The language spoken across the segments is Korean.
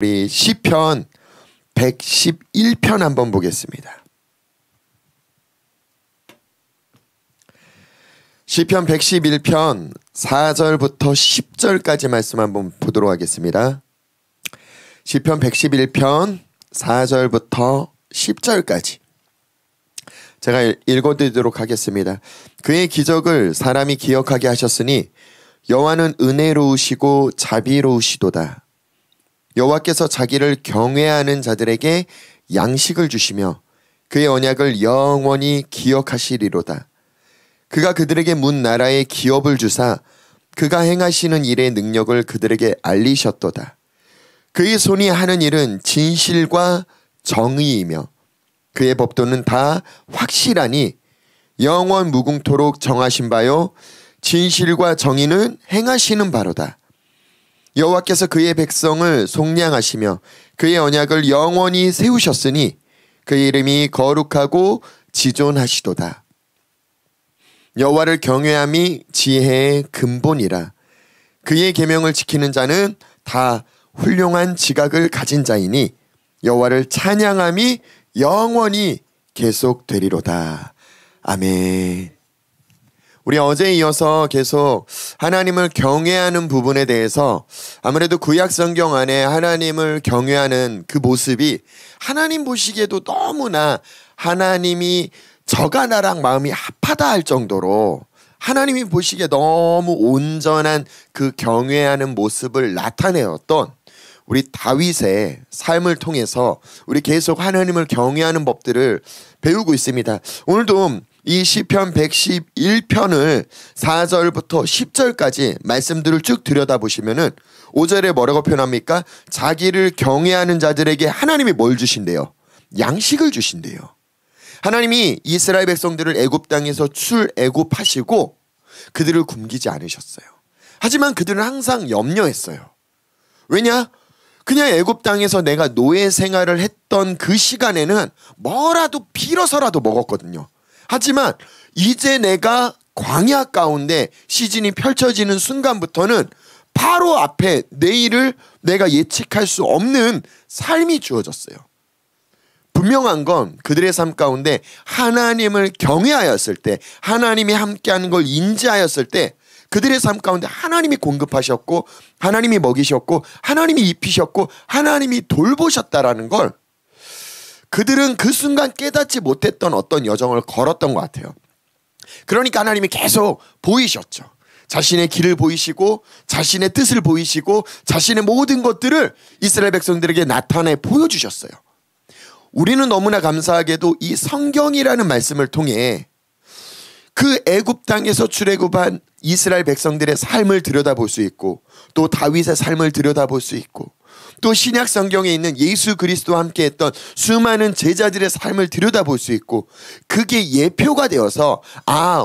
우리 시편 111편 한번 보겠습니다. 시편 111편 4절부터 10절까지 말씀 한번 보도록 하겠습니다. 시편 111편 4절부터 10절까지 제가 읽어드리도록 하겠습니다. 그의 기적을 사람이 기억하게 하셨으니 여호와는 은혜로우시고 자비로우시도다. 여호와께서 자기를 경외하는 자들에게 양식을 주시며 그의 언약을 영원히 기억하시리로다. 그가 그들에게 문 나라의 기업을 주사 그가 행하시는 일의 능력을 그들에게 알리셨도다. 그의 손이 하는 일은 진실과 정의이며 그의 법도는 다 확실하니 영원 무궁토록 정하신 바요 진실과 정의는 행하시는 바로다. 여호와께서 그의 백성을 속량하시며 그의 언약을 영원히 세우셨으니 그의 이름이 거룩하고 지존하시도다. 여호와를 경외함이 지혜의 근본이라. 그의 계명을 지키는 자는 다 훌륭한 지각을 가진 자이니 여호와를 찬양함이 영원히 계속되리로다. 아멘. 우리 어제에 이어서 계속 하나님을 경외하는 부분에 대해서 아무래도 구약 성경 안에 하나님을 경외하는 그 모습이 하나님 보시기에도 너무나 하나님이 저가 나랑 마음이 합하다 할 정도로 하나님이 보시기에 너무 온전한 그 경외하는 모습을 나타내었던 우리 다윗의 삶을 통해서 우리 계속 하나님을 경외하는 법들을 배우고 있습니다. 오늘도 이 시편 111편을 4절부터 10절까지 말씀들을 쭉 들여다보시면은 5절에 뭐라고 표현합니까? 자기를 경외하는 자들에게 하나님이 뭘 주신대요? 양식을 주신대요. 하나님이 이스라엘 백성들을 애굽 땅에서 출애굽하시고 그들을 굶기지 않으셨어요. 하지만 그들은 항상 염려했어요. 왜냐? 그냥 애굽 땅에서 내가 노예 생활을 했던 그 시간에는 뭐라도 빌어서라도 먹었거든요. 하지만 이제 내가 광야 가운데 시즌이 펼쳐지는 순간부터는 바로 앞에 내일을 내가 예측할 수 없는 삶이 주어졌어요. 분명한 건 그들의 삶 가운데 하나님을 경외하였을 때, 하나님이 함께하는 걸 인지하였을 때 그들의 삶 가운데 하나님이 공급하셨고 하나님이 먹이셨고 하나님이 입히셨고 하나님이 돌보셨다라는 걸 그들은 그 순간 깨닫지 못했던 어떤 여정을 걸었던 것 같아요. 그러니까 하나님이 계속 보이셨죠. 자신의 길을 보이시고 자신의 뜻을 보이시고 자신의 모든 것들을 이스라엘 백성들에게 나타내 보여주셨어요. 우리는 너무나 감사하게도 이 성경이라는 말씀을 통해 그 애굽 땅에서 출애굽한 이스라엘 백성들의 삶을 들여다볼 수 있고 또 다윗의 삶을 들여다볼 수 있고 또 신약 성경에 있는 예수 그리스도와 함께했던 수많은 제자들의 삶을 들여다볼 수 있고 그게 예표가 되어서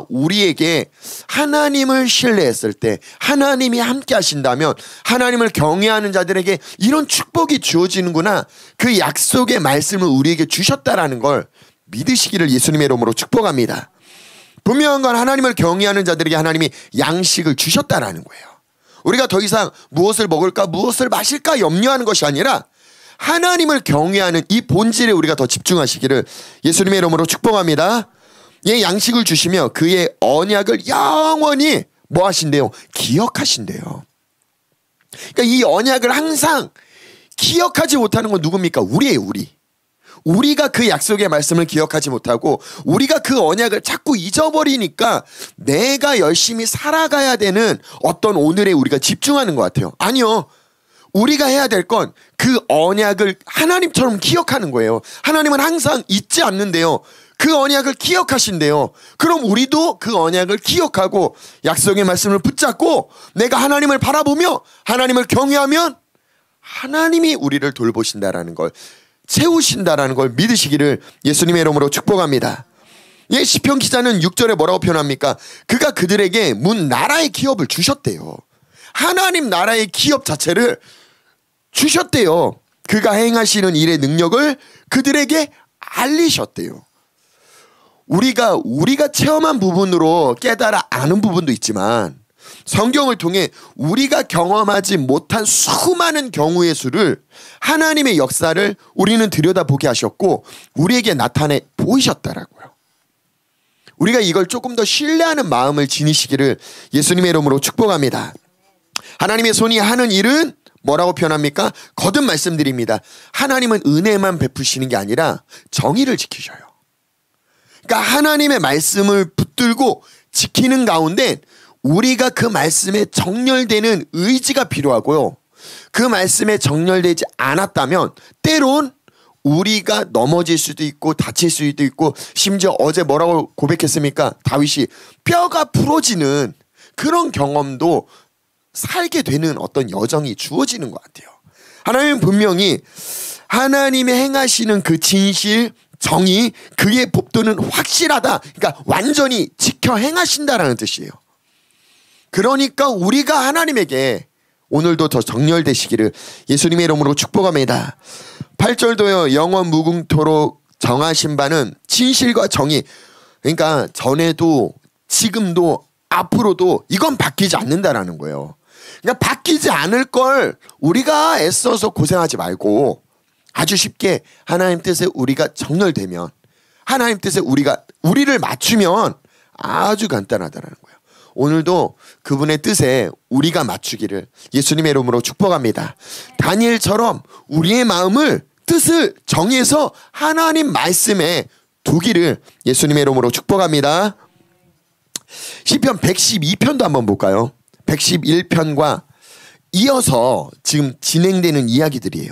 우리에게 하나님을 신뢰했을 때 하나님이 함께 하신다면 하나님을 경외하는 자들에게 이런 축복이 주어지는구나, 그 약속의 말씀을 우리에게 주셨다라는 걸 믿으시기를 예수님의 이름으로 축복합니다. 분명한 건 하나님을 경외하는 자들에게 하나님이 양식을 주셨다라는 거예요. 우리가 더 이상 무엇을 먹을까 무엇을 마실까 염려하는 것이 아니라 하나님을 경외하는 이 본질에 우리가 더 집중하시기를 예수님의 이름으로 축복합니다. 예, 양식을 주시며 그의 언약을 영원히 뭐 하신대요? 기억하신대요. 그러니까 이 언약을 항상 기억하지 못하는 건 누굽니까? 우리예요, 우리. 우리가 그 약속의 말씀을 기억하지 못하고 우리가 그 언약을 자꾸 잊어버리니까 내가 열심히 살아가야 되는 어떤 오늘에 우리가 집중하는 것 같아요. 아니요. 우리가 해야 될 건 그 언약을 하나님처럼 기억하는 거예요. 하나님은 항상 잊지 않는데요. 그 언약을 기억하신대요. 그럼 우리도 그 언약을 기억하고 약속의 말씀을 붙잡고 내가 하나님을 바라보며 하나님을 경외하면 하나님이 우리를 돌보신다라는 걸, 채우신다라는 걸 믿으시기를 예수님의 이름으로 축복합니다. 예, 시편 기자는 6절에 뭐라고 표현합니까? 그가 그들에게 문 나라의 기업을 주셨대요. 하나님 나라의 기업 자체를 주셨대요. 그가 행하시는 일의 능력을 그들에게 알리셨대요. 우리가 체험한 부분으로 깨달아 아는 부분도 있지만 성경을 통해 우리가 경험하지 못한 수많은 경우의 수를 하나님의 역사를 우리는 들여다보게 하셨고 우리에게 나타내 보이셨다라고요. 우리가 이걸 조금 더 신뢰하는 마음을 지니시기를 예수님의 이름으로 축복합니다. 하나님의 손이 하는 일은 뭐라고 표현합니까? 거듭 말씀드립니다. 하나님은 은혜만 베푸시는 게 아니라 정의를 지키셔요. 그러니까 하나님의 말씀을 붙들고 지키는 가운데 우리가 그 말씀에 정렬되는 의지가 필요하고요. 그 말씀에 정렬되지 않았다면 때론 우리가 넘어질 수도 있고 다칠 수도 있고 심지어 어제 뭐라고 고백했습니까? 다윗이 뼈가 부러지는 그런 경험도 살게 되는 어떤 여정이 주어지는 것 같아요. 하나님은 분명히 하나님의 행하시는 그 진실, 정의, 그의 법도는 확실하다. 그러니까 완전히 지켜 행하신다라는 뜻이에요. 그러니까 우리가 하나님에게 오늘도 더 정렬되시기를 예수님의 이름으로 축복합니다. 8절도요. 영원 무궁토록 정하신 바는 진실과 정의. 그러니까 전에도 지금도 앞으로도 이건 바뀌지 않는다라는 거예요. 그러니까 바뀌지 않을 걸 우리가 애써서 고생하지 말고 아주 쉽게 하나님 뜻에 우리가 정렬되면 하나님 뜻에 우리를 맞추면 아주 간단하다라는 거예요. 오늘도 그분의 뜻에 우리가 맞추기를 예수님의 이름으로 축복합니다. 다니엘처럼 우리의 마음을 뜻을 정해서 하나님 말씀에 두기를 예수님의 이름으로 축복합니다. 시편 112편도 한번 볼까요? 111편과 이어서 지금 진행되는 이야기들이에요.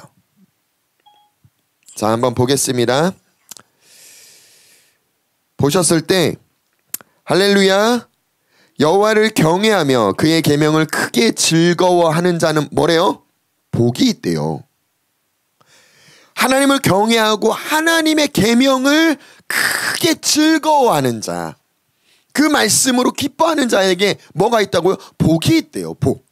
자, 한번 보겠습니다. 보셨을 때 할렐루야 여호와를 경외하며 그의 계명을 크게 즐거워하는 자는 뭐래요? 복이 있대요. 하나님을 경외하고 하나님의 계명을 크게 즐거워하는 자, 그 말씀으로 기뻐하는 자에게 뭐가 있다고요? 복이 있대요. 복.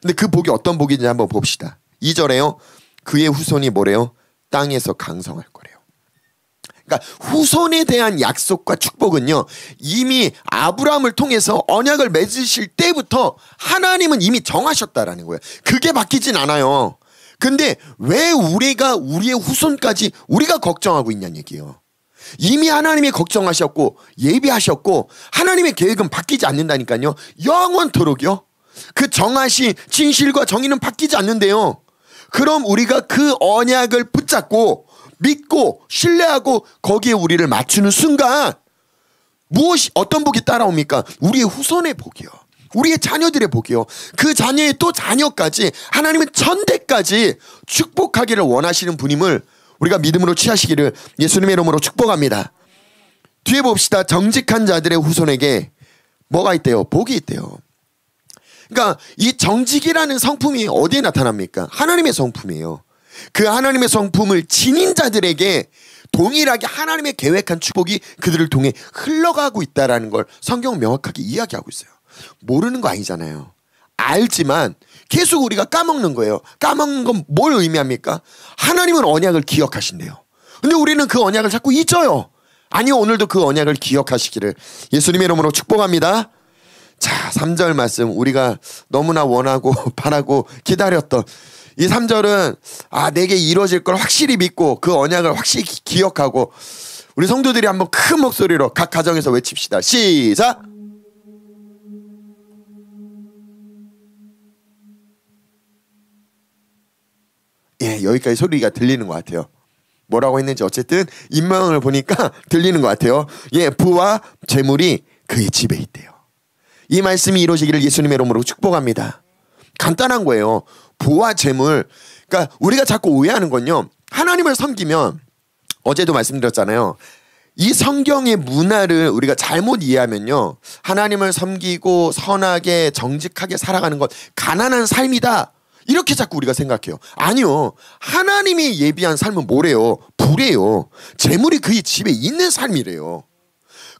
근데 그 복이 어떤 복인지 한번 봅시다. 2절에요. 그의 후손이 뭐래요? 땅에서 강성할 거래요. 그러니까 후손에 대한 약속과 축복은요, 이미 아브라함을 통해서 언약을 맺으실 때부터 하나님은 이미 정하셨다라는 거예요. 그게 바뀌진 않아요. 근데 왜 우리가 우리의 후손까지 우리가 걱정하고 있냐는 얘기예요. 이미 하나님이 걱정하셨고 예비하셨고 하나님의 계획은 바뀌지 않는다니까요. 영원토록요. 그 정하신 진실과 정의는 바뀌지 않는데요. 그럼 우리가 그 언약을 붙잡고 믿고 신뢰하고 거기에 우리를 맞추는 순간 어떤 복이 따라옵니까? 우리의 후손의 복이요. 우리의 자녀들의 복이요. 그 자녀의 또 자녀까지 하나님은 천대까지 축복하기를 원하시는 분임을 우리가 믿음으로 취하시기를 예수님의 이름으로 축복합니다. 뒤에 봅시다. 정직한 자들의 후손에게 뭐가 있대요? 복이 있대요. 그러니까 이 정직이라는 성품이 어디에 나타납니까? 하나님의 성품이에요. 그 하나님의 성품을 지닌 자들에게 동일하게 하나님의 계획한 축복이 그들을 통해 흘러가고 있다는 걸 성경은 명확하게 이야기하고 있어요. 모르는 거 아니잖아요. 알지만 계속 우리가 까먹는 거예요. 까먹는 건 뭘 의미합니까? 하나님은 언약을 기억하신대요. 근데 우리는 그 언약을 자꾸 잊어요. 아니요, 오늘도 그 언약을 기억하시기를 예수님의 이름으로 축복합니다. 자, 3절 말씀 우리가 너무나 원하고 바라고 기다렸던 이 3절은 내게 이루어질 걸 확실히 믿고 그 언약을 확실히 기억하고 우리 성도들이 한번 큰 목소리로 각 가정에서 외칩시다. 시작! 예, 여기까지 소리가 들리는 것 같아요. 뭐라고 했는지 어쨌든 인명을 보니까 들리는 것 같아요. 예, 부와 재물이 그의 집에 있대요. 이 말씀이 이루어지기를 예수님의 이름으로 축복합니다. 간단한 거예요. 부와 재물. 그러니까 우리가 자꾸 오해하는 건요. 하나님을 섬기면 어제도 말씀드렸잖아요. 이 성경의 문화를 우리가 잘못 이해하면요. 하나님을 섬기고 선하게 정직하게 살아가는 것 가난한 삶이다. 이렇게 자꾸 우리가 생각해요. 아니요. 하나님이 예비한 삶은 뭐래요? 부래요. 재물이 그의 집에 있는 삶이래요.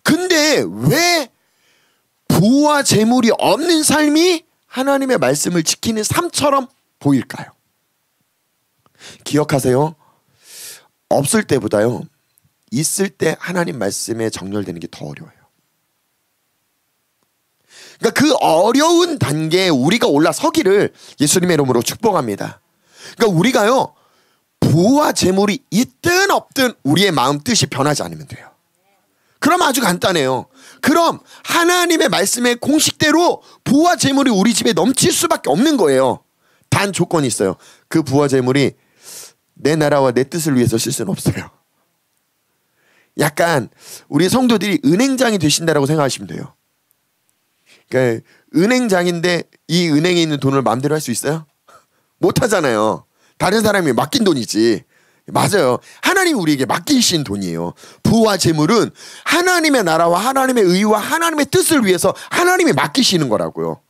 근데 왜 부와 재물이 없는 삶이 하나님의 말씀을 지키는 삶처럼 보일까요? 기억하세요. 없을 때보다요. 있을 때 하나님 말씀에 정렬되는 게 더 어려워요. 그러니까 그 어려운 단계에 우리가 올라서기를 예수님의 이름으로 축복합니다. 그러니까 우리가요, 부와 재물이 있든 없든 우리의 마음 뜻이 변하지 않으면 돼요. 그럼 아주 간단해요. 그럼 하나님의 말씀의 공식대로 부와 재물이 우리 집에 넘칠 수밖에 없는 거예요. 단 조건이 있어요. 그 부와 재물이 내 나라와 내 뜻을 위해서 쓸 수는 없어요. 약간 우리 성도들이 은행장이 되신다라고 생각하시면 돼요. 그러니까 은행장인데 이 은행에 있는 돈을 마음대로 할 수 있어요? 못 하잖아요. 다른 사람이 맡긴 돈이지. 맞아요. 하나님이 우리에게 맡기신 돈이에요. 부와 재물은 하나님의 나라와 하나님의 의와 하나님의 뜻을 위해서 하나님이 맡기시는 거라고요.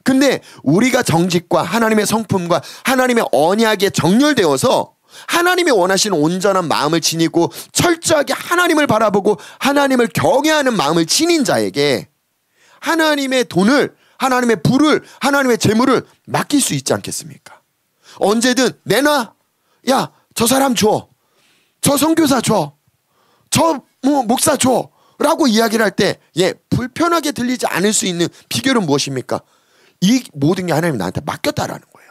근데 우리가 정직과 하나님의 성품과 하나님의 언약에 정렬되어서 하나님이 원하시는 온전한 마음을 지니고 철저하게 하나님을 바라보고 하나님을 경외하는 마음을 지닌 자에게 하나님의 돈을, 하나님의 부를, 하나님의 재물을 맡길 수 있지 않겠습니까? 언제든 내놔. 야, 저 사람 줘. 저 선교사 줘. 저 목사 줘. 라고 이야기를 할 때 불편하게 들리지 않을 수 있는 비결은 무엇입니까? 이 모든 게 하나님이 나한테 맡겼다라는 거예요.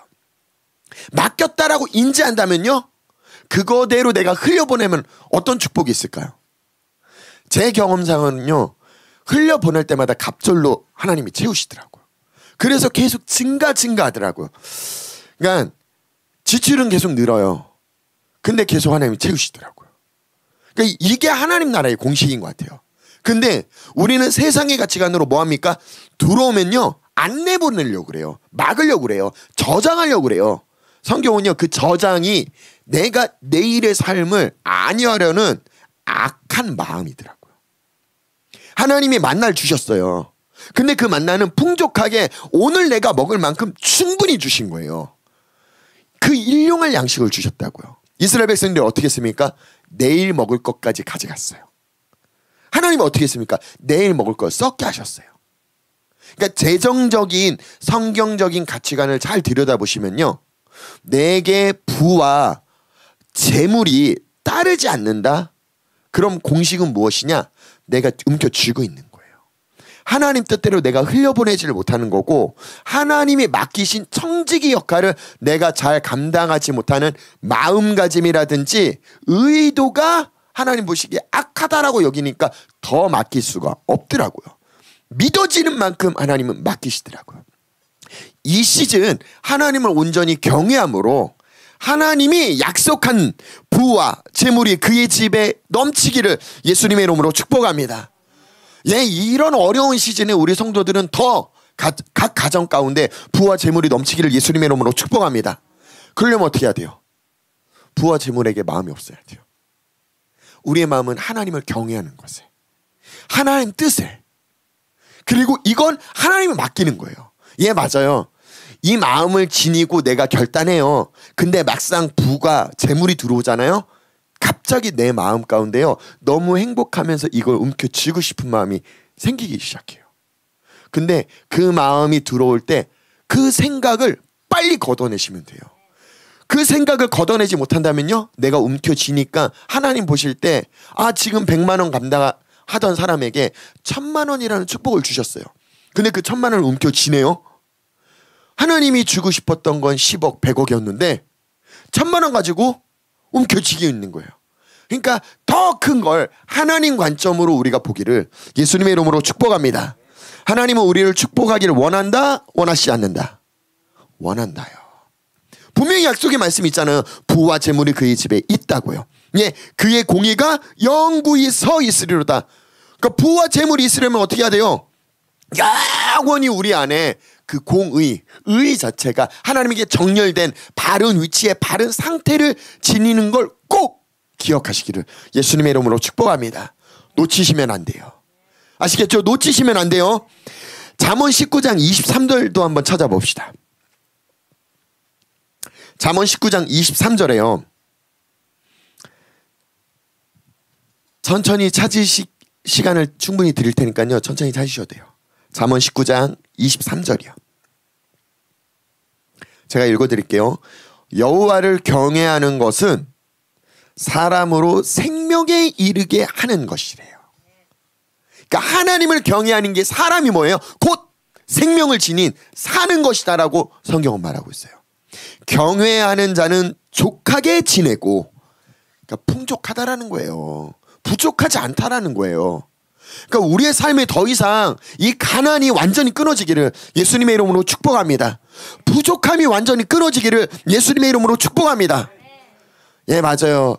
맡겼다라고 인지한다면요, 그거대로 내가 흘려보내면 어떤 축복이 있을까요? 제 경험상은요, 흘려보낼 때마다 갑절로 하나님이 채우시더라고요. 그래서 계속 증가하더라고요. 그러니까 지출은 계속 늘어요. 근데 계속 하나님이 채우시더라고요. 그러니까 이게 하나님 나라의 공식인 것 같아요. 근데 우리는 세상의 가치관으로 뭐합니까? 들어오면요, 안 내보내려고 그래요. 막으려고 그래요. 저장하려고 그래요. 성경은요, 그 저장이 내가 내일의 삶을 아니하려는 악한 마음이더라고요. 하나님이 만나를 주셨어요. 근데 그 만나는 풍족하게 오늘 내가 먹을 만큼 충분히 주신 거예요. 그 일용할 양식을 주셨다고요. 이스라엘 백성들이 어떻게 했습니까? 내일 먹을 것까지 가져갔어요. 하나님은 어떻게 했습니까? 내일 먹을 걸 썩게 하셨어요. 그러니까 재정적인 성경적인 가치관을 잘 들여다보시면요, 내게 부와 재물이 따르지 않는다? 그럼 공식은 무엇이냐? 내가 움켜쥐고 있는 거예요. 하나님 뜻대로 내가 흘려보내지를 못하는 거고, 하나님이 맡기신 청지기 역할을 내가 잘 감당하지 못하는 마음가짐이라든지 의도가 하나님 보시기에 악하다라고 여기니까 더 맡길 수가 없더라고요. 믿어지는 만큼 하나님은 맡기시더라고요. 이 시즌 하나님을 온전히 경외함으로 하나님이 약속한 부와 재물이 그의 집에 넘치기를 예수님의 이름으로 축복합니다. 이런 어려운 시즌에 우리 성도들은 더 각 가정 가운데 부와 재물이 넘치기를 예수님의 이름으로 축복합니다. 그러려면 어떻게 해야 돼요? 부와 재물에게 마음이 없어야 돼요. 우리의 마음은 하나님을 경외하는 것에, 하나님 뜻에, 그리고 이건 하나님을 맡기는 거예요. 맞아요. 이 마음을 지니고 내가 결단해요. 근데 막상 부가 재물이 들어오잖아요. 갑자기 내 마음 가운데요, 너무 행복하면서 이걸 움켜쥐고 싶은 마음이 생기기 시작해요. 근데 그 마음이 들어올 때 그 생각을 빨리 걷어내시면 돼요. 그 생각을 걷어내지 못한다면요, 내가 움켜쥐니까 하나님 보실 때 지금 100만 원 감당하던 사람에게 1000만 원이라는 축복을 주셨어요. 근데 그 1000만 원을 움켜쥐네요. 하나님이 주고 싶었던 건 10억, 100억이었는데 1000만 원 가지고 움켜쥐고 있는 거예요. 그러니까 더 큰 걸 하나님 관점으로 우리가 보기를 예수님의 이름으로 축복합니다. 하나님은 우리를 축복하기를 원한다? 원하시지 않는다? 원한다요. 분명히 약속의 말씀이 있잖아요. 부와 재물이 그의 집에 있다고요. 그의 공의가 영구히 서 있으리로다. 그러니까 부와 재물이 있으려면 어떻게 해야 돼요? 영원히 우리 안에 그 의 자체가 하나님에게 정렬된 바른 위치에 바른 상태를 지니는 걸 꼭 기억하시기를 예수님의 이름으로 축복합니다. 놓치시면 안 돼요. 아시겠죠? 놓치시면 안 돼요. 잠언 19장 23절도 한번 찾아봅시다. 잠언 19장 23절에요. 천천히 찾으실 시간을 충분히 드릴 테니까요, 천천히 찾으셔도 돼요. 잠언 19장 23절이요. 제가 읽어드릴게요. 여호와를 경외하는 것은 사람으로 생명에 이르게 하는 것이래요. 그러니까 하나님을 경외하는 게 사람이 뭐예요? 곧 생명을 지닌 사는 것이다라고 성경은 말하고 있어요. 경외하는 자는 족하게 지내고, 그러니까 풍족하다라는 거예요. 부족하지 않다라는 거예요. 그러니까 우리의 삶에 더 이상 이 가난이 완전히 끊어지기를 예수님의 이름으로 축복합니다. 부족함이 완전히 끊어지기를 예수님의 이름으로 축복합니다. 예, 맞아요.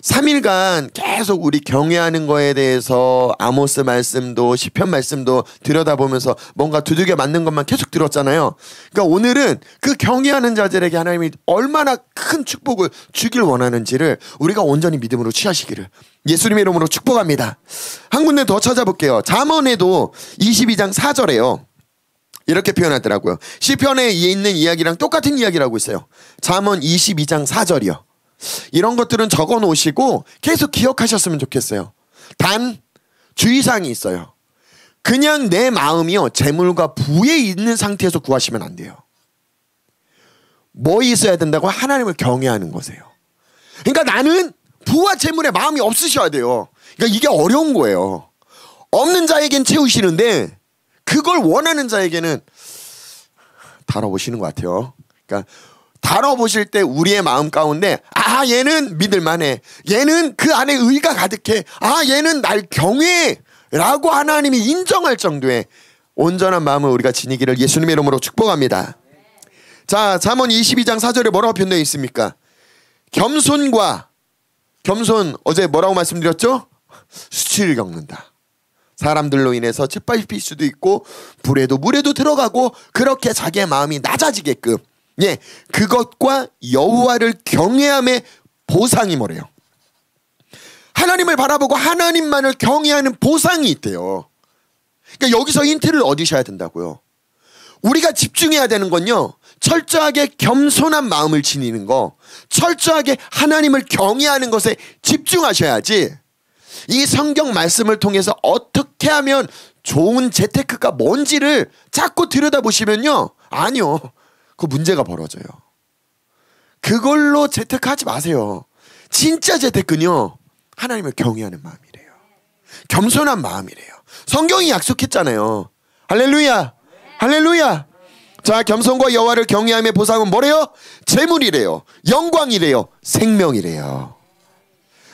3일간 계속 우리 경외하는 거에 대해서 아모스 말씀도 시편 말씀도 들여다보면서 뭔가 두들겨 맞는 것만 계속 들었잖아요. 그러니까 오늘은 그 경외하는 자들에게 하나님이 얼마나 큰 축복을 주길 원하는지를 우리가 온전히 믿음으로 취하시기를 예수님의 이름으로 축복합니다. 한 군데 더 찾아볼게요. 잠언에도 22장 4절에요. 이렇게 표현하더라고요. 시편에 있는 이야기랑 똑같은 이야기를 하고 있어요. 잠언 22장 4절이요. 이런 것들은 적어 놓으시고 계속 기억하셨으면 좋겠어요. 단 주의사항이 있어요. 그냥 내 마음이요 재물과 부에 있는 상태에서 구하시면 안 돼요. 뭐 있어야 된다고? 하나님을 경외하는 거세요. 그러니까 나는 부와 재물에 마음이 없으셔야 돼요. 그러니까 이게 어려운 거예요. 없는 자에겐 채우시는데 그걸 원하는 자에게는 다뤄보시는 것 같아요. 그러니까 다뤄보실 때 우리의 마음 가운데 아 얘는 믿을만해, 얘는 그 안에 의가 가득해, 아 얘는 날 경외해 라고 하나님이 인정할 정도의 온전한 마음을 우리가 지니기를 예수님의 이름으로 축복합니다. 자, 잠언 22장 4절에 뭐라고 표현되어 있습니까? 겸손과 겸손, 어제 뭐라고 말씀드렸죠? 수치를 겪는다. 사람들로 인해서 짓밟힐 수도 있고 불에도 물에도 들어가고 그렇게 자기의 마음이 낮아지게끔, 예, 그것과 여호와를 경외함의 보상이 뭐래요? 하나님을 바라보고 하나님만을 경외하는 보상이 있대요. 그러니까 여기서 힌트를 얻으셔야 된다고요. 우리가 집중해야 되는 건요, 철저하게 겸손한 마음을 지니는 거, 철저하게 하나님을 경외하는 것에 집중하셔야지 이 성경 말씀을 통해서 어떻게 하면 좋은 재테크가 뭔지를 자꾸 들여다보시면요, 아니요, 그 문제가 벌어져요. 그걸로 재테크하지 마세요. 진짜 재테크는요, 하나님을 경외하는 마음이래요. 겸손한 마음이래요. 성경이 약속했잖아요. 할렐루야, 할렐루야. 자, 겸손과 여호와를 경외함의 보상은 뭐래요? 재물이래요, 영광이래요, 생명이래요.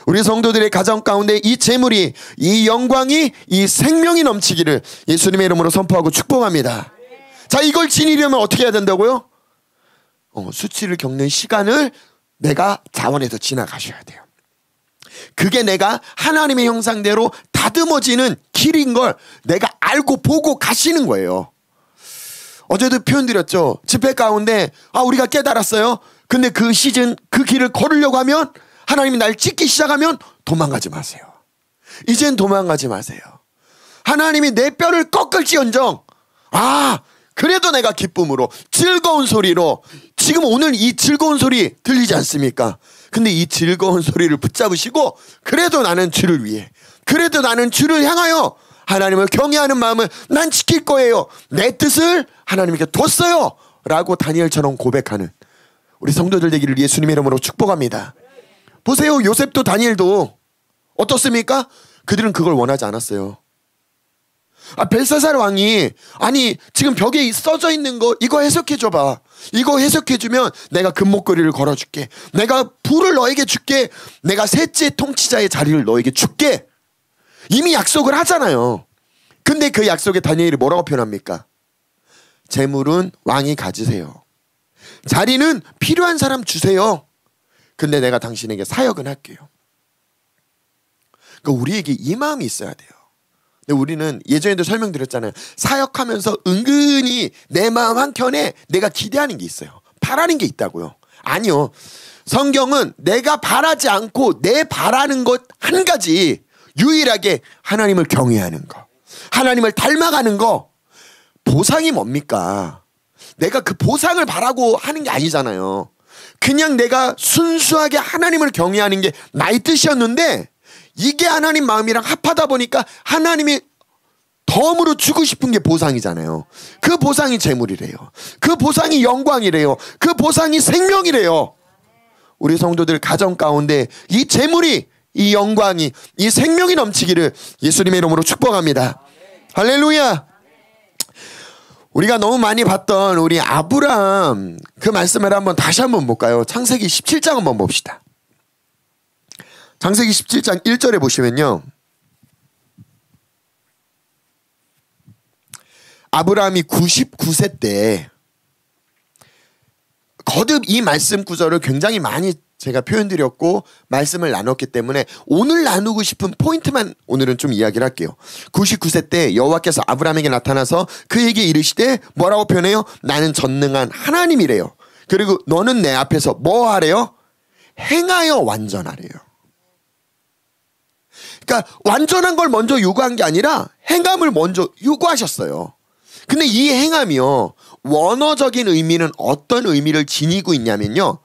우리 성도들의 가정 가운데 이 재물이, 이 영광이, 이 생명이 넘치기를 예수님의 이름으로 선포하고 축복합니다. 자, 이걸 지니려면 어떻게 해야 된다고요? 수치를 겪는 시간을 내가 자원해서 지나가셔야 돼요. 그게 내가 하나님의 형상대로 다듬어지는 길인 걸 내가 알고 보고 가시는 거예요. 어제도 표현 드렸죠. 집회 가운데 우리가 깨달았어요. 근데 그 시즌 그 길을 걸으려고 하면, 하나님이 날 찢기 시작하면 도망가지 마세요. 이젠 도망가지 마세요. 하나님이 내 뼈를 꺾을지언정 그래도 내가 기쁨으로 즐거운 소리로, 지금 오늘 이 즐거운 소리 들리지 않습니까? 근데 이 즐거운 소리를 붙잡으시고 그래도 나는 주를 위해, 그래도 나는 주를 향하여 하나님을 경외하는 마음을 난 지킬 거예요, 내 뜻을 하나님께 뒀어요 라고 다니엘처럼 고백하는 우리 성도들 되기를 예수님의 이름으로 축복합니다. 보세요, 요셉도 다니엘도 어떻습니까? 그들은 그걸 원하지 않았어요. 벨사살 왕이 지금 벽에 써져 있는 거 이거 해석해줘봐, 이거 해석해주면 내가 금목걸이를 걸어줄게, 내가 부를 너에게 줄게, 내가 셋째 통치자의 자리를 너에게 줄게, 이미 약속을 하잖아요. 근데 그 약속에 다니엘이 뭐라고 표현합니까? 재물은 왕이 가지세요, 자리는 필요한 사람 주세요, 근데 내가 당신에게 사역은 할게요. 그러니까 우리에게 이 마음이 있어야 돼요. 근데 우리는 예전에도 설명드렸잖아요. 사역하면서 은근히 내 마음 한켠에 내가 기대하는 게 있어요. 바라는 게 있다고요. 아니요, 성경은 내가 바라지 않고 내 바라는 것 한 가지, 유일하게 하나님을 경외하는 거, 하나님을 닮아가는 거. 보상이 뭡니까? 내가 그 보상을 바라고 하는 게 아니잖아요. 그냥 내가 순수하게 하나님을 경외하는 게 나의 뜻이었는데 이게 하나님 마음이랑 합하다 보니까 하나님이 덤으로 주고 싶은 게 보상이잖아요. 그 보상이 재물이래요, 그 보상이 영광이래요, 그 보상이 생명이래요. 우리 성도들 가정 가운데 이 재물이, 이 영광이, 이 생명이 넘치기를 예수님의 이름으로 축복합니다. 할렐루야. 우리가 너무 많이 봤던 우리 아브라함 그 말씀을 다시 한번 볼까요? 창세기 17장 한번 봅시다. 창세기 17장 1절에 보시면요. 아브라함이 99세 때 거듭 이 말씀 구절을 굉장히 많이 제가 표현드렸고 말씀을 나눴기 때문에 오늘 나누고 싶은 포인트만 오늘은 좀 이야기를 할게요. 99세 때 여호와께서 아브라함에게 나타나서 그에게 이르시되 뭐라고 표현해요? 나는 전능한 하나님이래요. 그리고 너는 내 앞에서 뭐 하래요? 행하여 완전하래요. 그러니까 완전한 걸 먼저 요구한 게 아니라 행함을 먼저 요구하셨어요. 근데 이 행함이요, 원어적인 의미는 어떤 의미를 지니고 있냐면요,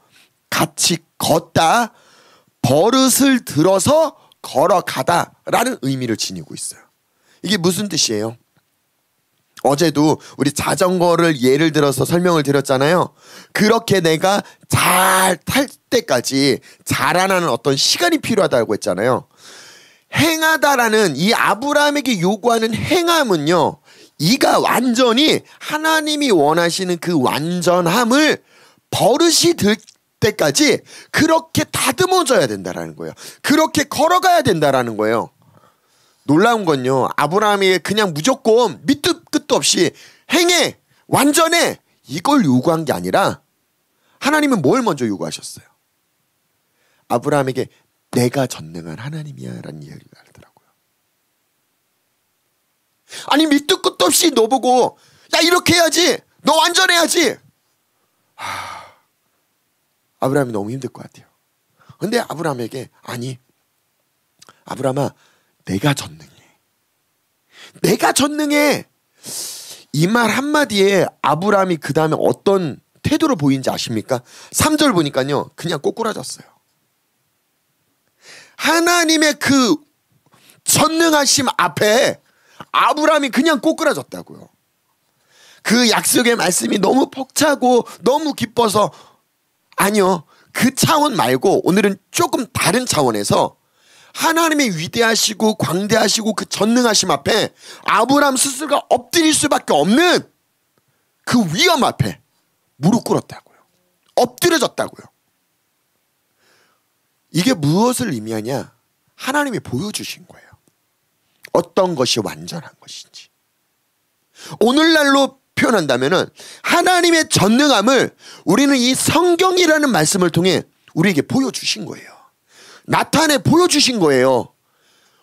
같이 걷다, 버릇을 들어서 걸어가다 라는 의미를 지니고 있어요. 이게 무슨 뜻이에요? 어제도 우리 자전거를 예를 들어서 설명을 드렸잖아요. 그렇게 내가 잘 탈 때까지 자라나는 어떤 시간이 필요하다고 했잖아요. 행하다라는 이 아브라함에게 요구하는 행함은요, 이가 완전히 하나님이 원하시는 그 완전함을 버릇이 들 때까지 그렇게 다듬어져야 된다라는 거예요. 그렇게 걸어가야 된다라는 거예요. 놀라운 건요, 아브라함이 그냥 무조건 밑도 끝도 없이 행해, 완전해 이걸 요구한 게 아니라 하나님은 뭘 먼저 요구하셨어요? 아브라함에게 내가 전능한 하나님이야 라는 이야기를 하더라고요. 아니 밑도 끝도 없이 너 보고 야 이렇게 해야지, 너 완전해야지. 아브라함이 너무 힘들 것 같아요. 근데 아브라함에게 아니 아브라함아 내가 전능해. 내가 전능해. 이 말 한마디에 아브라함이 그 다음에 어떤 태도를 보이는지 아십니까? 3절 보니까요 그냥 꼬꾸라졌어요. 하나님의 그 전능하심 앞에 아브라함이 그냥 꼬꾸라졌다고요. 그 약속의 말씀이 너무 벅차고 너무 기뻐서, 아니요, 그 차원 말고 오늘은 조금 다른 차원에서 하나님의 위대하시고 광대하시고 그 전능하심 앞에 아브라함 스스로가 엎드릴 수밖에 없는 그 위험 앞에 무릎 꿇었다고요. 엎드려졌다고요. 이게 무엇을 의미하냐? 하나님이 보여주신 거예요. 어떤 것이 완전한 것인지. 오늘날로 표현한다면은 하나님의 전능함을 우리는 이 성경이라는 말씀을 통해 우리에게 보여주신 거예요. 나타내 보여주신 거예요.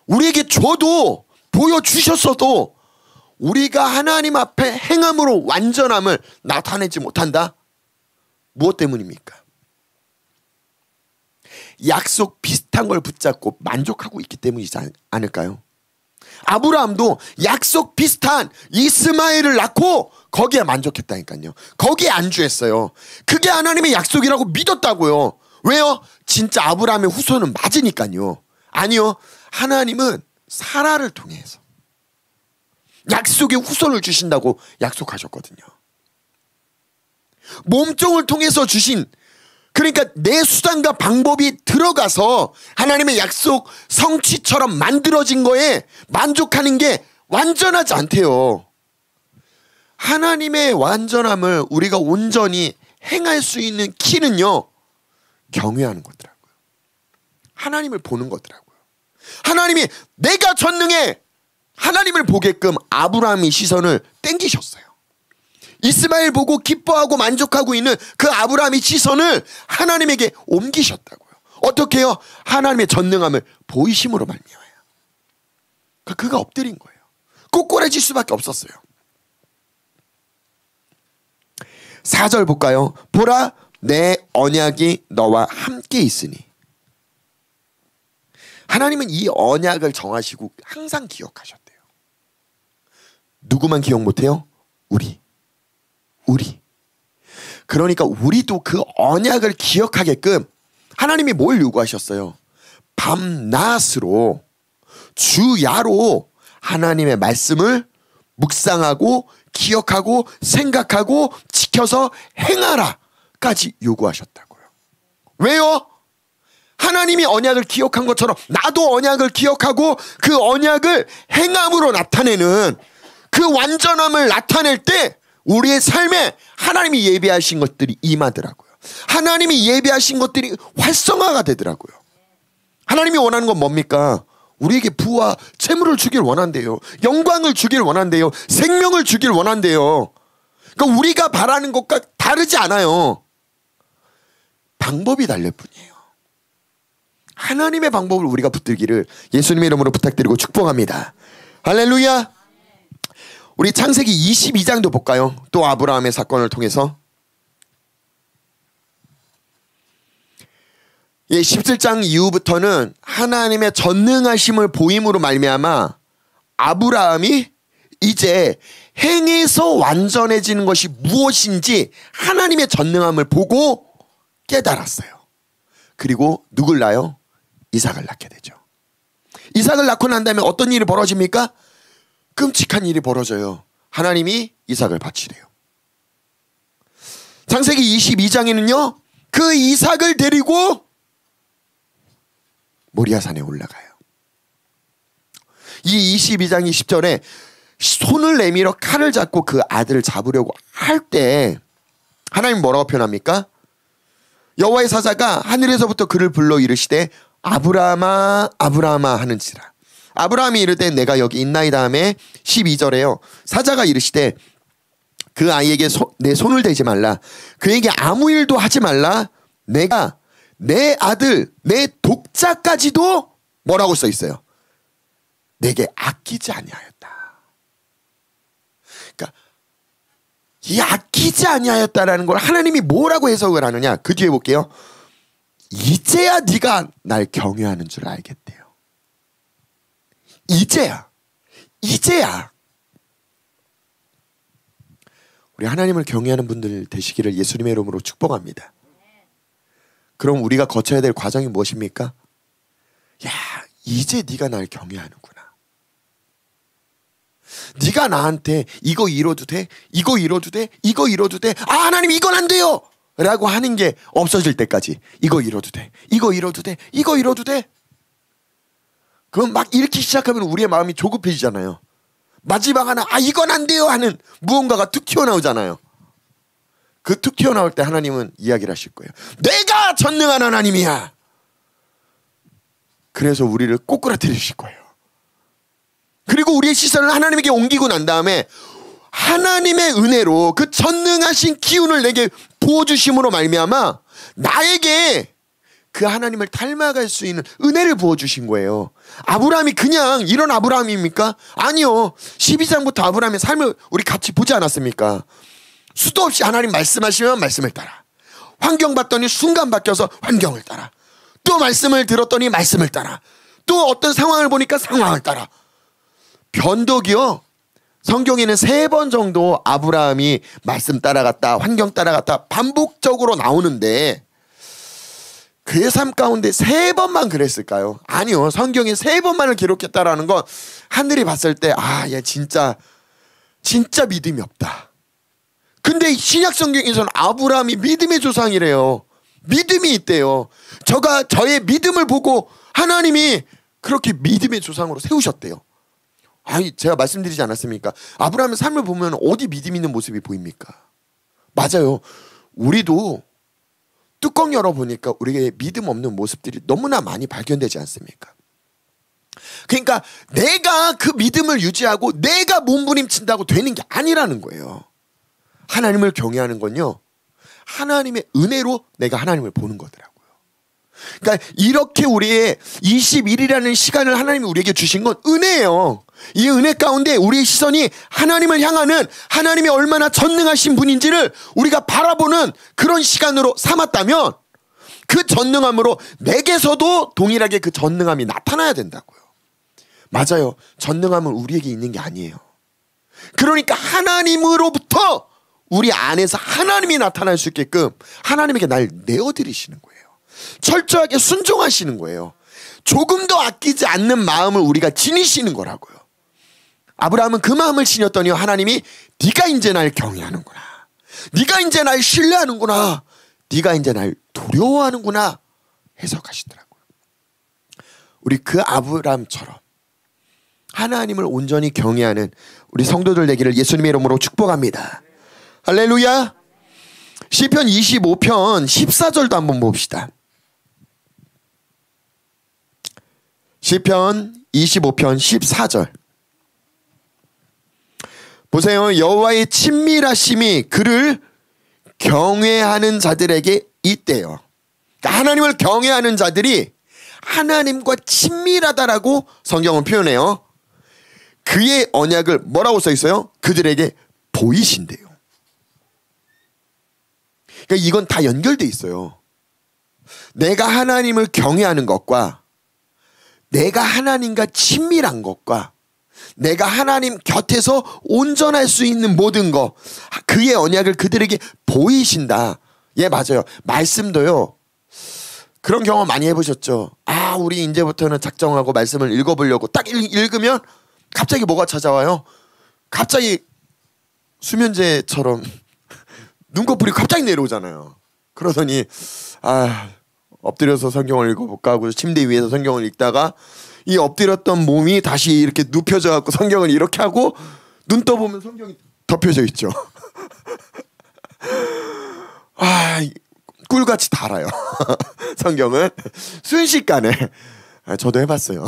우리에게 줘도 보여주셨어도 우리가 하나님 앞에 행함으로 완전함을 나타내지 못한다? 무엇 때문입니까? 약속 비슷한 걸 붙잡고 만족하고 있기 때문이지 않을까요? 아브라함도 약속 비슷한 이스마엘을 낳고 거기에 만족했다니까요. 거기에 안주했어요. 그게 하나님의 약속이라고 믿었다고요. 왜요? 진짜 아브라함의 후손은 맞으니까요. 아니요, 하나님은 사라를 통해서 약속의 후손을 주신다고 약속하셨거든요. 몸종을 통해서 주신, 그러니까 내 수단과 방법이 들어가서 하나님의 약속 성취처럼 만들어진 거에 만족하는 게 완전하지 않대요. 하나님의 완전함을 우리가 온전히 행할 수 있는 키는요, 경외하는 거더라고요. 하나님을 보는 거더라고요. 하나님이 내가 전능해, 하나님을 보게끔 아브라함의 시선을 땡기셨어요. 이스마엘 보고 기뻐하고 만족하고 있는 그 아브라함의 시선을 하나님에게 옮기셨다고요. 어떻게 해요? 하나님의 전능함을 보이심으로 말미암아요. 그가 엎드린 거예요. 꼬꾸라질 수밖에 없었어요. 4절 볼까요? 보라, 내 언약이 너와 함께 있으니. 하나님은 이 언약을 정하시고 항상 기억하셨대요. 누구만 기억 못해요? 우리. 그러니까 우리도 그 언약을 기억하게끔 하나님이 뭘 요구하셨어요? 밤낮으로 주야로 하나님의 말씀을 묵상하고 기억하고 생각하고 지켜서 행하라까지 요구하셨다고요. 왜요? 하나님이 언약을 기억한 것처럼 나도 언약을 기억하고 그 언약을 행함으로 나타내는 그 완전함을 나타낼 때 우리의 삶에 하나님이 예비하신 것들이 임하더라고요. 하나님이 예비하신 것들이 활성화가 되더라고요. 하나님이 원하는 건 뭡니까? 우리에게 부와 재물을 주길 원한대요. 영광을 주길 원한대요. 생명을 주길 원한대요. 그러니까 우리가 바라는 것과 다르지 않아요. 방법이 다를 뿐이에요. 하나님의 방법을 우리가 붙들기를 예수님의 이름으로 부탁드리고 축복합니다. 할렐루야. 우리 창세기 22장도 볼까요? 또 아브라함의 사건을 통해서. 17장 이후부터는 하나님의 전능하심을 보임으로 말미암아 아브라함이 이제 행해서 완전해지는 것이 무엇인지 하나님의 전능함을 보고 깨달았어요. 그리고 누굴 낳아요? 이삭을 낳게 되죠. 이삭을 낳고 난 다음에 어떤 일이 벌어집니까? 끔찍한 일이 벌어져요. 하나님이 이삭을 바치래요. 창세기 22장에는요. 그 이삭을 데리고 모리아산에 올라가요. 이 22장 20절에 손을 내밀어 칼을 잡고 그 아들을 잡으려고 할 때 하나님 뭐라고 표현합니까? 여호와의 사자가 하늘에서부터 그를 불러 이르시되 아브라함아 아브라함아 하는지라. 아브라함이 이르되 내가 여기 있나이다 하매 12절에요. 사자가 이르시되 그 아이에게 내 손을 대지 말라. 그에게 아무 일도 하지 말라. 내가 내 아들 내 독자까지도 뭐라고 써 있어요? 내게 아끼지 아니하였다. 그러니까 이 아끼지 아니하였다라는 걸 하나님이 뭐라고 해석을 하느냐? 그 뒤에 볼게요. 이제야 네가 날 경외하는 줄 알겠대요. 이제야. 우리 하나님을 경외하는 분들 되시기를 예수님의 이름으로 축복합니다. 그럼 우리가 거쳐야 될 과정이 무엇입니까? 야, 이제 네가 날 경외하는구나. 네가 나한테 이거 이뤄도 돼? 이거 이뤄도 돼? 이거 이뤄도 돼? 아, 하나님 이건 안 돼요! 라고 하는 게 없어질 때까지 이거 이뤄도 돼? 이거 이뤄도 돼? 이거 이뤄도 돼? 그럼 막 읽기 시작하면 우리의 마음이 조급해지잖아요. 마지막 하나 이건 안 돼요 하는 무언가가 툭 튀어나오잖아요. 그 툭 튀어나올 때 하나님은 이야기를 하실 거예요. 내가 전능한 하나님이야. 그래서 우리를 꼬꾸라뜨리실 거예요. 그리고 우리의 시선을 하나님에게 옮기고 난 다음에 하나님의 은혜로 그 전능하신 기운을 내게 부어주심으로 말미암아 나에게 그 하나님을 닮아갈 수 있는 은혜를 부어주신 거예요. 아브라함이 그냥 이런 아브라함입니까? 아니요. 12장부터 아브라함의 삶을 우리 같이 보지 않았습니까? 수도 없이 하나님 말씀하시면 말씀을 따라. 환경 봤더니 순간 바뀌어서 환경을 따라. 또 말씀을 들었더니 말씀을 따라. 또 어떤 상황을 보니까 상황을 따라. 변덕이요. 성경에는 3번 정도 아브라함이 말씀 따라갔다, 환경 따라갔다 반복적으로 나오는데 그의 삶 가운데 3번만 그랬을까요? 아니요. 성경에 3번만을 기록했다라는 건 하늘이 봤을 때 얘 진짜 믿음이 없다. 근데 신약 성경에서는 아브라함이 믿음의 조상이래요. 믿음이 있대요. 저의 믿음을 보고 하나님이 그렇게 믿음의 조상으로 세우셨대요. 제가 말씀드리지 않았습니까? 아브라함의 삶을 보면 어디 믿음 있는 모습이 보입니까? 맞아요. 우리도 뚜껑 열어보니까 우리의 믿음 없는 모습들이 너무나 많이 발견되지 않습니까? 그러니까 내가 그 믿음을 유지하고 내가 몸부림친다고 되는 게 아니라는 거예요. 하나님을 경외하는 건요. 하나님의 은혜로 내가 하나님을 보는 거더라고요. 그러니까 이렇게 우리의 21이라는 시간을 하나님이 우리에게 주신 건 은혜예요. 이 은혜 가운데 우리의 시선이 하나님을 향하는 하나님이 얼마나 전능하신 분인지를 우리가 바라보는 그런 시간으로 삼았다면 그 전능함으로 내게서도 동일하게 그 전능함이 나타나야 된다고요. 맞아요. 전능함은 우리에게 있는 게 아니에요. 그러니까 하나님으로부터 우리 안에서 하나님이 나타날 수 있게끔 하나님에게 날 내어드리시는 거예요. 철저하게 순종하시는 거예요. 조금도 아끼지 않는 마음을 우리가 지니시는 거라고요. 아브라함은 그 마음을 지녔더니 하나님이 네가 이제 날 경외하는구나. 네가 이제 날 신뢰하는구나. 네가 이제 날 두려워하는구나 해석하시더라고요. 우리 그 아브라함처럼 하나님을 온전히 경외하는 우리 성도들 되기를 예수님의 이름으로 축복합니다. 할렐루야. 시편 25편 14절도 한번 봅시다. 시편 25편 14절. 보세요. 여호와의 친밀하심이 그를 경외하는 자들에게 있대요. 그러니까 하나님을 경외하는 자들이 하나님과 친밀하다라고 성경은 표현해요. 그의 언약을 뭐라고 써 있어요? 그들에게 보이신대요. 그러니까 이건 다 연결돼 있어요. 내가 하나님을 경외하는 것과 내가 하나님과 친밀한 것과 내가 하나님 곁에서 온전할 수 있는 모든 것, 그의 언약을 그들에게 보이신다. 예, 맞아요. 말씀도요. 그런 경험 많이 해보셨죠? 아, 우리 이제부터는 작정하고 말씀을 읽어보려고 딱 읽으면 갑자기 뭐가 찾아와요? 갑자기 수면제처럼 눈꺼풀이 갑자기 내려오잖아요. 그러더니 엎드려서 성경을 읽어볼까 하고 침대 위에서 성경을 읽다가 이 엎드렸던 몸이 다시 이렇게 눕혀져 갖고 성경을 이렇게 하고 눈 떠보면 성경이 덮여져 있죠. 꿀같이 달아요. 성경은 순식간에. 저도 해봤어요.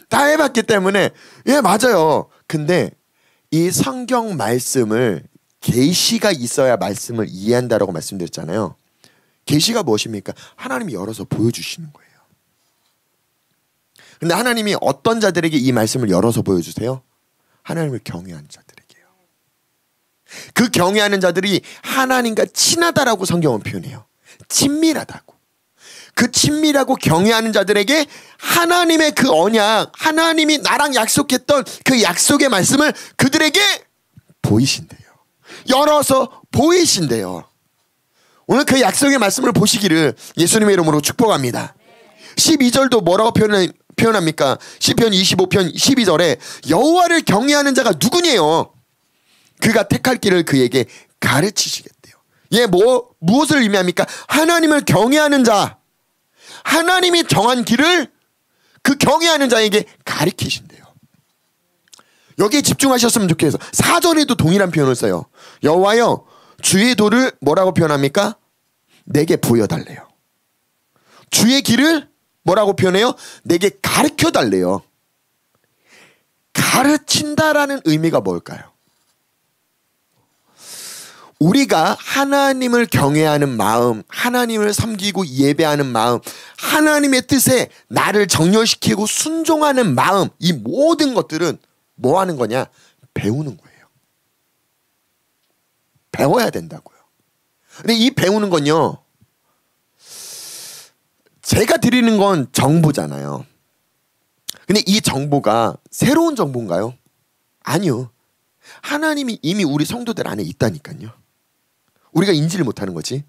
다 해봤기 때문에 예, 맞아요. 근데 이 성경 말씀을 계시가 있어야 말씀을 이해한다라고 말씀드렸잖아요. 계시가 무엇입니까? 하나님이 열어서 보여주시는 거예요. 근데 하나님이 어떤 자들에게 이 말씀을 열어서 보여주세요? 하나님을 경외하는 자들에게요. 그 경외하는 자들이 하나님과 친하다라고 성경은 표현해요. 친밀하다고. 그 친밀하고 경외하는 자들에게 하나님의 그 언약, 하나님이 나랑 약속했던 그 약속의 말씀을 그들에게 보이신대요. 열어서 보이신대요. 오늘 그 약속의 말씀을 보시기를 예수님의 이름으로 축복합니다. 12절도 뭐라고 표현합니까? 시편 25편 12절에 여호와를 경외하는 자가 누구니요? 그가 택할 길을 그에게 가르치시겠대요. 예, 무엇을 의미합니까? 하나님을 경외하는 자, 하나님이 정한 길을 그 경외하는 자에게 가르치신대요. 여기에 집중하셨으면 좋겠어요. 4절에도 동일한 표현을 써요. 여호와여, 주의 도를 뭐라고 표현합니까? 내게 보여달래요. 주의 길을 뭐라고 표현해요? 내게 가르쳐달래요. 가르친다라는 의미가 뭘까요? 우리가 하나님을 경외하는 마음, 하나님을 섬기고 예배하는 마음, 하나님의 뜻에 나를 정렬시키고 순종하는 마음, 이 모든 것들은 뭐 하는 거냐? 배우는 거예요. 배워야 된다고요. 근데 이 배우는 건요, 제가 드리는 건 정보잖아요. 근데 이 정보가 새로운 정보인가요? 아니요. 하나님이 이미 우리 성도들 안에 있다니까요. 우리가 인지를 못하는 거지.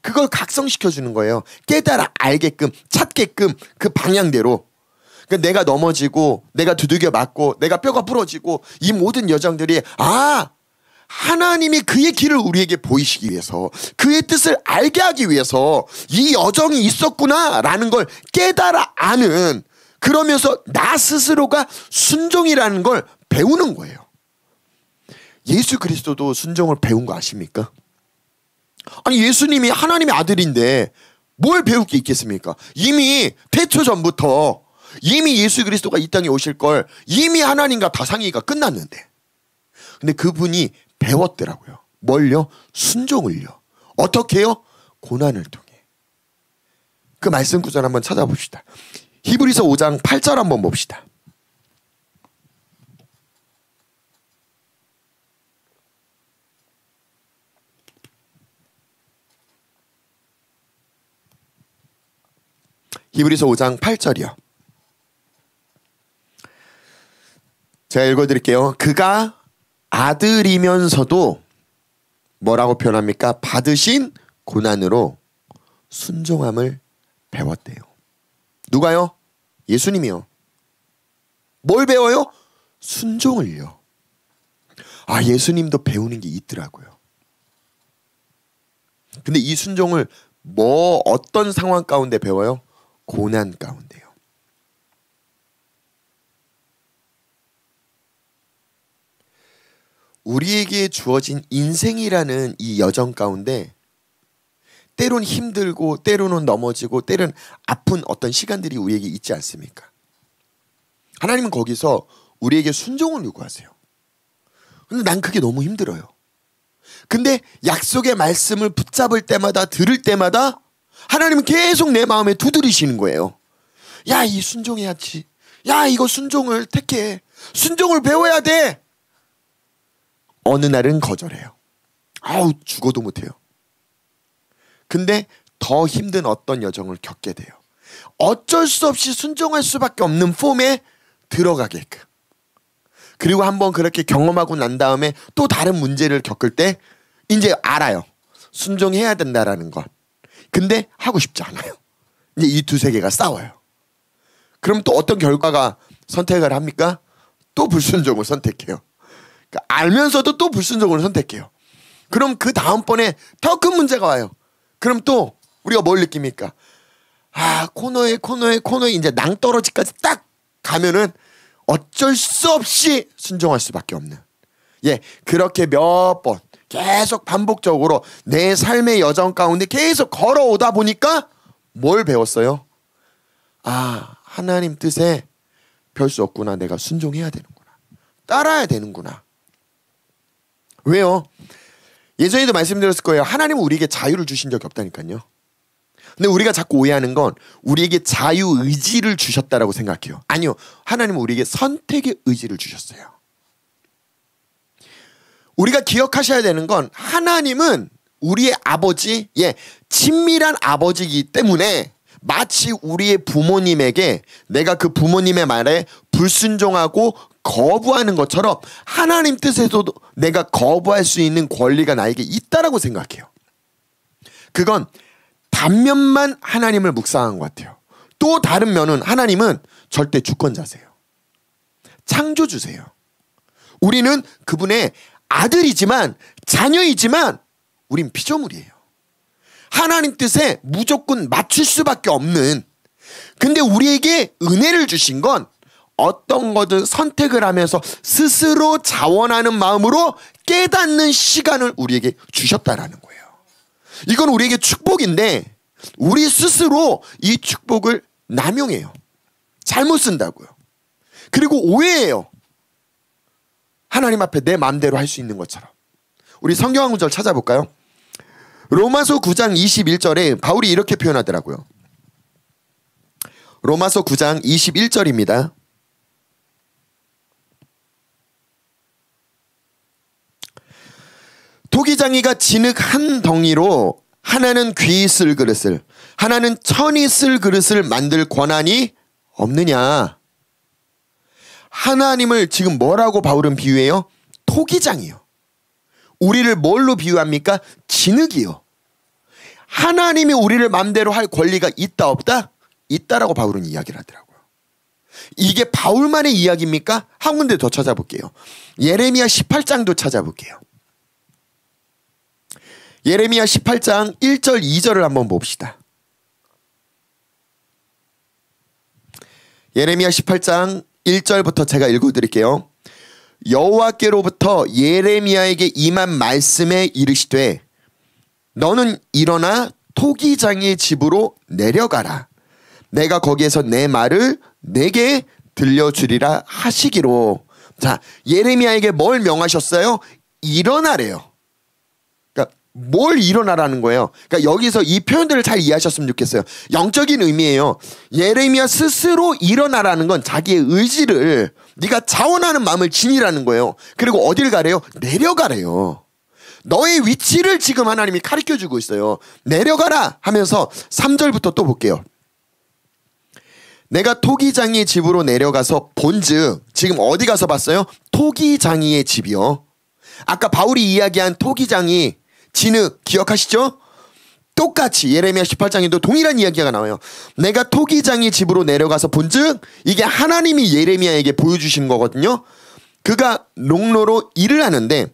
그걸 각성시켜주는 거예요. 깨달아 알게끔, 찾게끔 그 방향대로. 그러니까 내가 넘어지고 내가 두들겨 맞고 내가 뼈가 부러지고 이 모든 여정들이 하나님이 그의 길을 우리에게 보이시기 위해서, 그의 뜻을 알게 하기 위해서 이 여정이 있었구나라는 걸 깨달아 아는, 그러면서 나 스스로가 순종이라는 걸 배우는 거예요. 예수 그리스도도 순종을 배운 거 아십니까? 아니, 예수님이 하나님의 아들인데 뭘 배울 게 있겠습니까? 이미 태초 전부터 이미 예수 그리스도가 이 땅에 오실 걸 이미 하나님과 다 상의가 끝났는데, 근데 그분이 배웠더라고요. 뭘요? 순종을요. 어떻게 해요? 고난을 통해. 그 말씀 구절 한번 찾아봅시다. 히브리서 5장 8절 한번 봅시다. 히브리서 5장 8절이요. 제가 읽어드릴게요. 그가 아들이면서도 뭐라고 표현합니까? 받으신 고난으로 순종함을 배웠대요. 누가요? 예수님이요. 뭘 배워요? 순종을요. 예수님도 배우는 게 있더라고요. 근데 이 순종을 어떤 상황 가운데 배워요? 고난 가운데요. 우리에게 주어진 인생이라는 이 여정 가운데 때론 힘들고 때로는 넘어지고 때론 아픈 어떤 시간들이 우리에게 있지 않습니까? 하나님은 거기서 우리에게 순종을 요구하세요. 근데 난 그게 너무 힘들어요. 근데 약속의 말씀을 붙잡을 때마다 들을 때마다 하나님은 계속 내 마음에 두드리시는 거예요. 야, 이 순종해야지. 야, 이거 순종을 택해. 순종을 배워야 돼. 어느 날은 거절해요. 아우, 죽어도 못해요. 근데 더 힘든 어떤 여정을 겪게 돼요. 어쩔 수 없이 순종할 수밖에 없는 폼에 들어가게끔. 그리고 한번 그렇게 경험하고 난 다음에 또 다른 문제를 겪을 때 이제 알아요. 순종해야 된다라는 것. 근데 하고 싶지 않아요. 이제 이 두세 개가 싸워요. 그럼 또 어떤 결과가 선택을 합니까? 또 불순종을 선택해요. 그러니까 알면서도 또 불순종을 선택해요. 그럼 그 다음번에 더 큰 문제가 와요. 그럼 또 우리가 뭘 느낍니까? 아, 코너에 이제 낭떠러지까지 딱 가면은 어쩔 수 없이 순종할 수밖에 없는. 예, 그렇게 몇 번 계속 반복적으로 내 삶의 여정 가운데 계속 걸어오다 보니까 뭘 배웠어요? 아, 하나님 뜻에 별 수 없구나. 내가 순종해야 되는구나. 따라야 되는구나. 왜요? 예전에도 말씀드렸을 거예요. 하나님은 우리에게 자유를 주신 적이 없다니까요. 근데 우리가 자꾸 오해하는 건 우리에게 자유의지를 주셨다라고 생각해요. 아니요. 하나님은 우리에게 선택의 의지를 주셨어요. 우리가 기억하셔야 되는 건 하나님은 우리의 아버지, 예, 친밀한 아버지이기 때문에 마치 우리의 부모님에게 내가 그 부모님의 말에 불순종하고 거부하는 것처럼 하나님 뜻에서도 내가 거부할 수 있는 권리가 나에게 있다라고 생각해요. 그건 단면만 하나님을 묵상한 것 같아요. 또 다른 면은 하나님은 절대 주권자세요. 창조주세요. 우리는 그분의 아들이지만 자녀이지만 우린 피조물이에요. 하나님 뜻에 무조건 맞출 수밖에 없는. 근데 우리에게 은혜를 주신 건 어떤 거든 선택을 하면서 스스로 자원하는 마음으로 깨닫는 시간을 우리에게 주셨다라는 거예요. 이건 우리에게 축복인데 우리 스스로 이 축복을 남용해요. 잘못 쓴다고요. 그리고 오해해요. 하나님 앞에 내 마음대로 할 수 있는 것처럼. 우리 성경 한 구절 찾아볼까요? 로마서 9장 21절에 바울이 이렇게 표현하더라고요. 로마서 9장 21절입니다. 토기장이가 진흙 한 덩이로 하나는 귀 쓸 그릇을 하나는 천이 쓸 그릇을 만들 권한이 없느냐. 하나님을 지금 뭐라고 바울은 비유해요? 토기장이요. 우리를 뭘로 비유합니까? 진흙이요. 하나님이 우리를 마음대로 할 권리가 있다 없다? 있다라고 바울은 이야기를 하더라고요. 이게 바울만의 이야기입니까? 한 군데 더 찾아볼게요. 예레미야 18장도 찾아볼게요. 예레미야 18장 1절 2절을 한번 봅시다. 예레미야 18장 1절부터 제가 읽어드릴게요. 여호와께로부터 예레미야에게 임한 말씀에 이르시되 너는 일어나 토기장의 집으로 내려가라. 내가 거기에서 내 말을 내게 들려주리라 하시기로. 자, 예레미야에게 뭘 명하셨어요? 일어나래요. 그러니까 뭘 일어나라는 거예요. 그러니까 여기서 이 표현들을 잘 이해하셨으면 좋겠어요. 영적인 의미예요. 예레미야 스스로 일어나라는 건 자기의 의지를 네가 자원하는 마음을 지니라는 거예요. 그리고 어딜 가래요? 내려가래요. 너의 위치를 지금 하나님이 가르쳐주고 있어요. 내려가라 하면서 3절부터 또 볼게요. 내가 토기장이의 집으로 내려가서 본즉, 지금 어디 가서 봤어요? 토기장이의 집이요. 아까 바울이 이야기한 토기장이 진흙 기억하시죠? 똑같이 예레미야 18장에도 동일한 이야기가 나와요. 내가 토기장이 집으로 내려가서 본즉, 이게 하나님이 예레미야에게 보여주신 거거든요. 그가 농로로 일을 하는데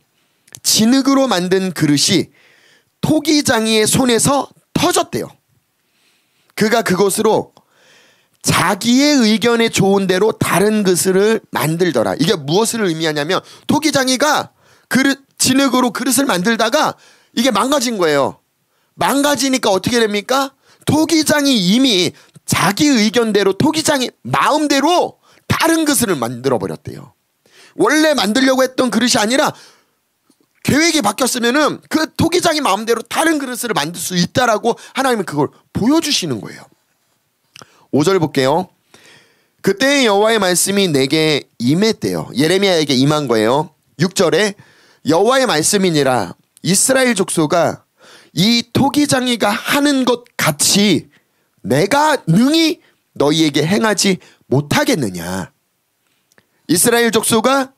진흙으로 만든 그릇이 토기장이의 손에서 터졌대요. 그가 그것으로 자기의 의견에 좋은 대로 다른 그릇을 만들더라. 이게 무엇을 의미하냐면 토기장이가 진흙으로 그릇을 만들다가 이게 망가진 거예요. 망가지니까 어떻게 됩니까? 토기장이 이미 자기 의견대로 토기장이 마음대로 다른 그릇을 만들어 버렸대요. 원래 만들려고 했던 그릇이 아니라 계획이 바뀌었으면은 그 토기장이 마음대로 다른 그릇을 만들 수 있다라고 하나님은 그걸 보여주시는 거예요. 5절 볼게요. 그때 여호와의 말씀이 내게 임했대요. 예레미야에게 임한 거예요. 6절에 여호와의 말씀이니라 이스라엘 족속아 이 토기장이가 하는 것 같이 내가 능히 너희에게 행하지 못하겠느냐. 이스라엘 족속아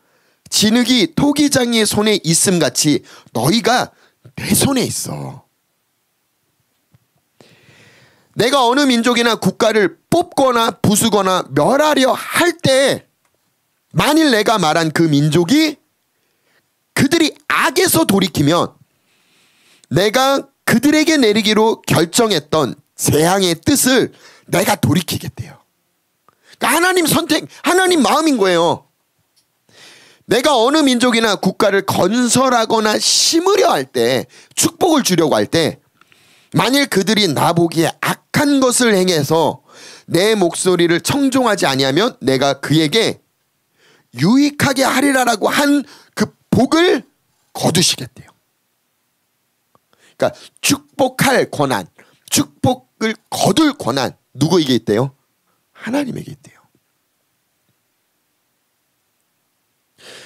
진흙이 토기장이의 손에 있음 같이 너희가 내 손에 있어. 내가 어느 민족이나 국가를 뽑거나 부수거나 멸하려 할 때 만일 내가 말한 그 민족이 그들이 악에서 돌이키면 내가 그들에게 내리기로 결정했던 재앙의 뜻을 내가 돌이키겠대요. 그러니까 하나님 선택, 하나님 마음인 거예요. 내가 어느 민족이나 국가를 건설하거나 심으려 할 때, 축복을 주려고 할 때 만일 그들이 나보기에 악한 것을 행해서 내 목소리를 청종하지 아니하면 내가 그에게 유익하게 하리라라고 한 그 복을 거두시겠대요. 그러니까 축복할 권한, 축복을 거둘 권한 누구에게 있대요? 하나님에게 있대요.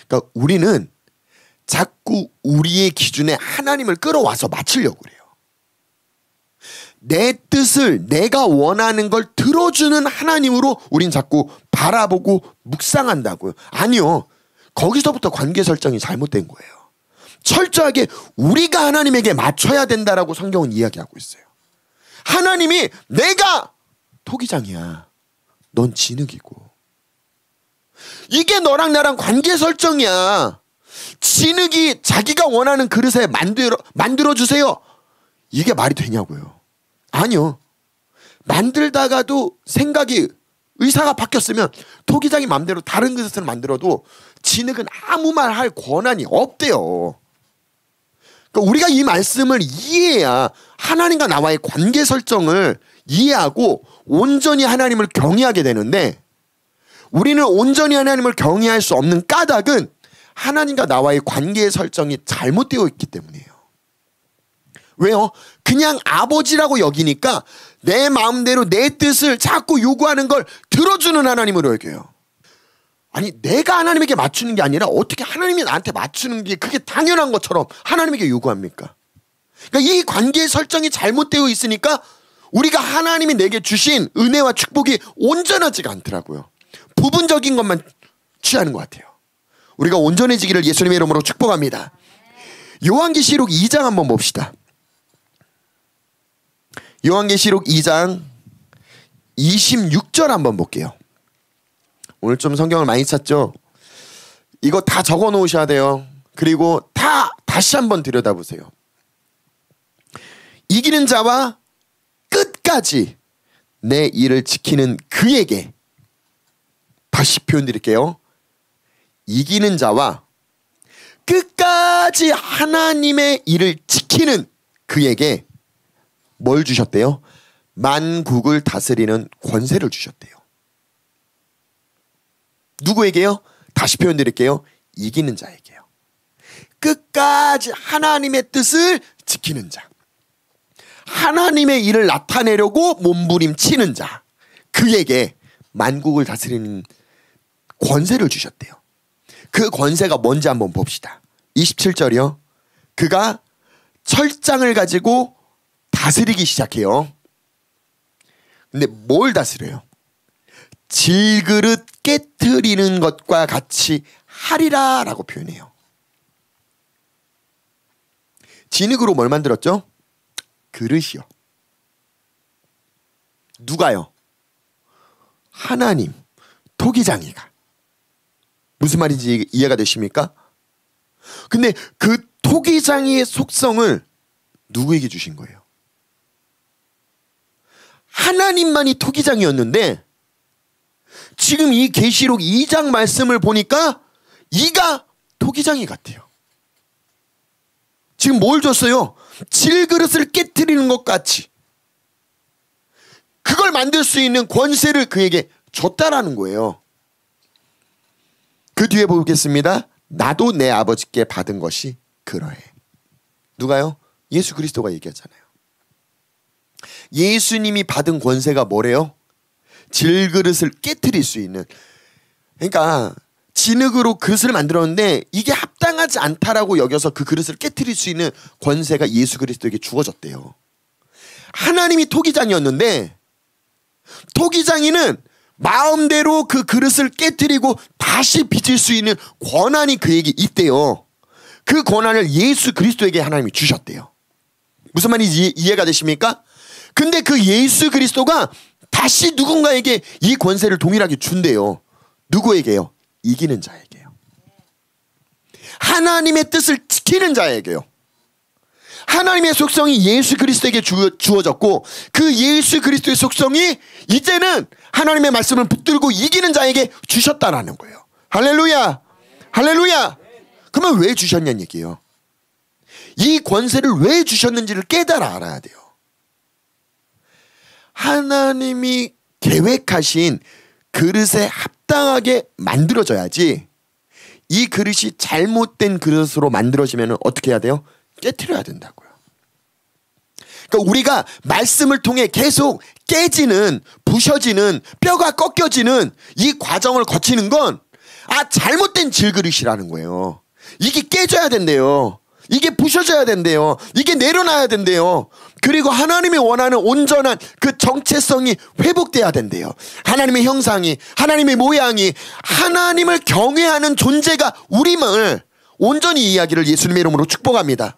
그러니까 우리는 자꾸 우리의 기준에 하나님을 끌어와서 맞추려고 그래요. 내 뜻을 내가 원하는 걸 들어주는 하나님으로 우린 자꾸 바라보고 묵상한다고요. 아니요. 거기서부터 관계 설정이 잘못된 거예요. 철저하게 우리가 하나님에게 맞춰야 된다라고 성경은 이야기하고 있어요. 하나님이 내가 토기장이야. 넌 진흙이고. 이게 너랑 나랑 관계 설정이야. 진흙이 자기가 원하는 그릇에 만들어주세요. 이게 말이 되냐고요. 아니요. 만들다가도 생각이 의사가 바뀌었으면 토기장이 마음대로 다른 그릇을 만들어도 진흙은 아무 말 할 권한이 없대요. 그러니까 우리가 이 말씀을 이해해야 하나님과 나와의 관계 설정을 이해하고 온전히 하나님을 경외하게 되는데 우리는 온전히 하나님을 경외할 수 없는 까닭은 하나님과 나와의 관계 설정이 잘못되어 있기 때문이에요. 왜요? 그냥 아버지라고 여기니까 내 마음대로 내 뜻을 자꾸 요구하는 걸 들어주는 하나님으로 여겨요. 아니 내가 하나님에게 맞추는 게 아니라 어떻게 하나님이 나한테 맞추는 게 그게 당연한 것처럼 하나님에게 요구합니까? 그러니까 이 관계 설정이 잘못되어 있으니까 우리가 하나님이 내게 주신 은혜와 축복이 온전하지가 않더라고요. 부분적인 것만 취하는 것 같아요. 우리가 온전해지기를 예수님의 이름으로 축복합니다. 요한계시록 2장 한번 봅시다. 요한계시록 2장 26절 한번 볼게요. 오늘 좀 성경을 많이 찾죠? 이거 다 적어 놓으셔야 돼요. 그리고 다시 한번 들여다보세요. 이기는 자와 끝까지 내 일을 지키는 그에게, 다시 표현 드릴게요. 이기는 자와 끝까지 하나님의 일을 지키는 그에게 뭘 주셨대요? 만국을 다스리는 권세를 주셨대요. 누구에게요? 다시 표현 드릴게요. 이기는 자에게요. 끝까지 하나님의 뜻을 지키는 자, 하나님의 일을 나타내려고 몸부림치는 자, 그에게 만국을 다스리는 권세를 주셨대요. 그 권세가 뭔지 한번 봅시다. 27절이요. 그가 철장을 가지고 다스리기 시작해요. 근데 뭘 다스려요? 질그릇 깨트리는 것과 같이 하리라 라고 표현해요. 진흙으로 뭘 만들었죠? 그릇이요. 누가요? 하나님, 토기장이가. 무슨 말인지 이해가 되십니까? 근데 그 토기장이의 속성을 누구에게 주신 거예요? 하나님만이 토기장이었는데 지금 이 계시록 2장 말씀을 보니까 이가 토기장이 같아요. 지금 뭘 줬어요? 질그릇을 깨트리는 것 같이 그걸 만들 수 있는 권세를 그에게 줬다라는 거예요. 그 뒤에 보겠습니다. 나도 내 아버지께 받은 것이 그러해. 누가요? 예수 그리스도가 얘기하잖아요. 예수님이 받은 권세가 뭐래요? 질그릇을 깨트릴 수 있는. 그러니까 진흙으로 그릇을 만들었는데 이게 합당하지 않다라고 여겨서 그 그릇을 깨트릴 수 있는 권세가 예수 그리스도에게 주어졌대요. 하나님이 토기장이었는데 토기장이는 마음대로 그 그릇을 깨트리고 다시 빚을 수 있는 권한이 그에게 있대요. 그 권한을 예수 그리스도에게 하나님이 주셨대요. 무슨 말인지 이해가 되십니까? 근데 그 예수 그리스도가 다시 누군가에게 이 권세를 동일하게 준대요. 누구에게요? 이기는 자에게요. 하나님의 뜻을 지키는 자에게요. 하나님의 속성이 예수 그리스도에게 주어졌고 그 예수 그리스도의 속성이 이제는 하나님의 말씀을 붙들고 이기는 자에게 주셨다라는 거예요. 할렐루야. 할렐루야. 그러면 왜 주셨냐는 얘기예요. 이 권세를 왜 주셨는지를 깨달아 알아야 돼요. 하나님이 계획하신 그릇에 합당하게 만들어져야지 이 그릇이 잘못된 그릇으로 만들어지면 어떻게 해야 돼요? 깨트려야 된다고요. 그러니까 우리가 말씀을 통해 계속 깨지는, 부셔지는, 뼈가 꺾여지는 이 과정을 거치는 건 잘못된 질그릇이라는 거예요. 이게 깨져야 된대요. 이게 부셔져야 된대요. 이게 내려놔야 된대요. 그리고 하나님이 원하는 온전한 그 정체성이 회복돼야 된대요. 하나님의 형상이, 하나님의 모양이, 하나님을 경외하는 존재가 우림을 온전히 이해하기를 예수님의 이름으로 축복합니다.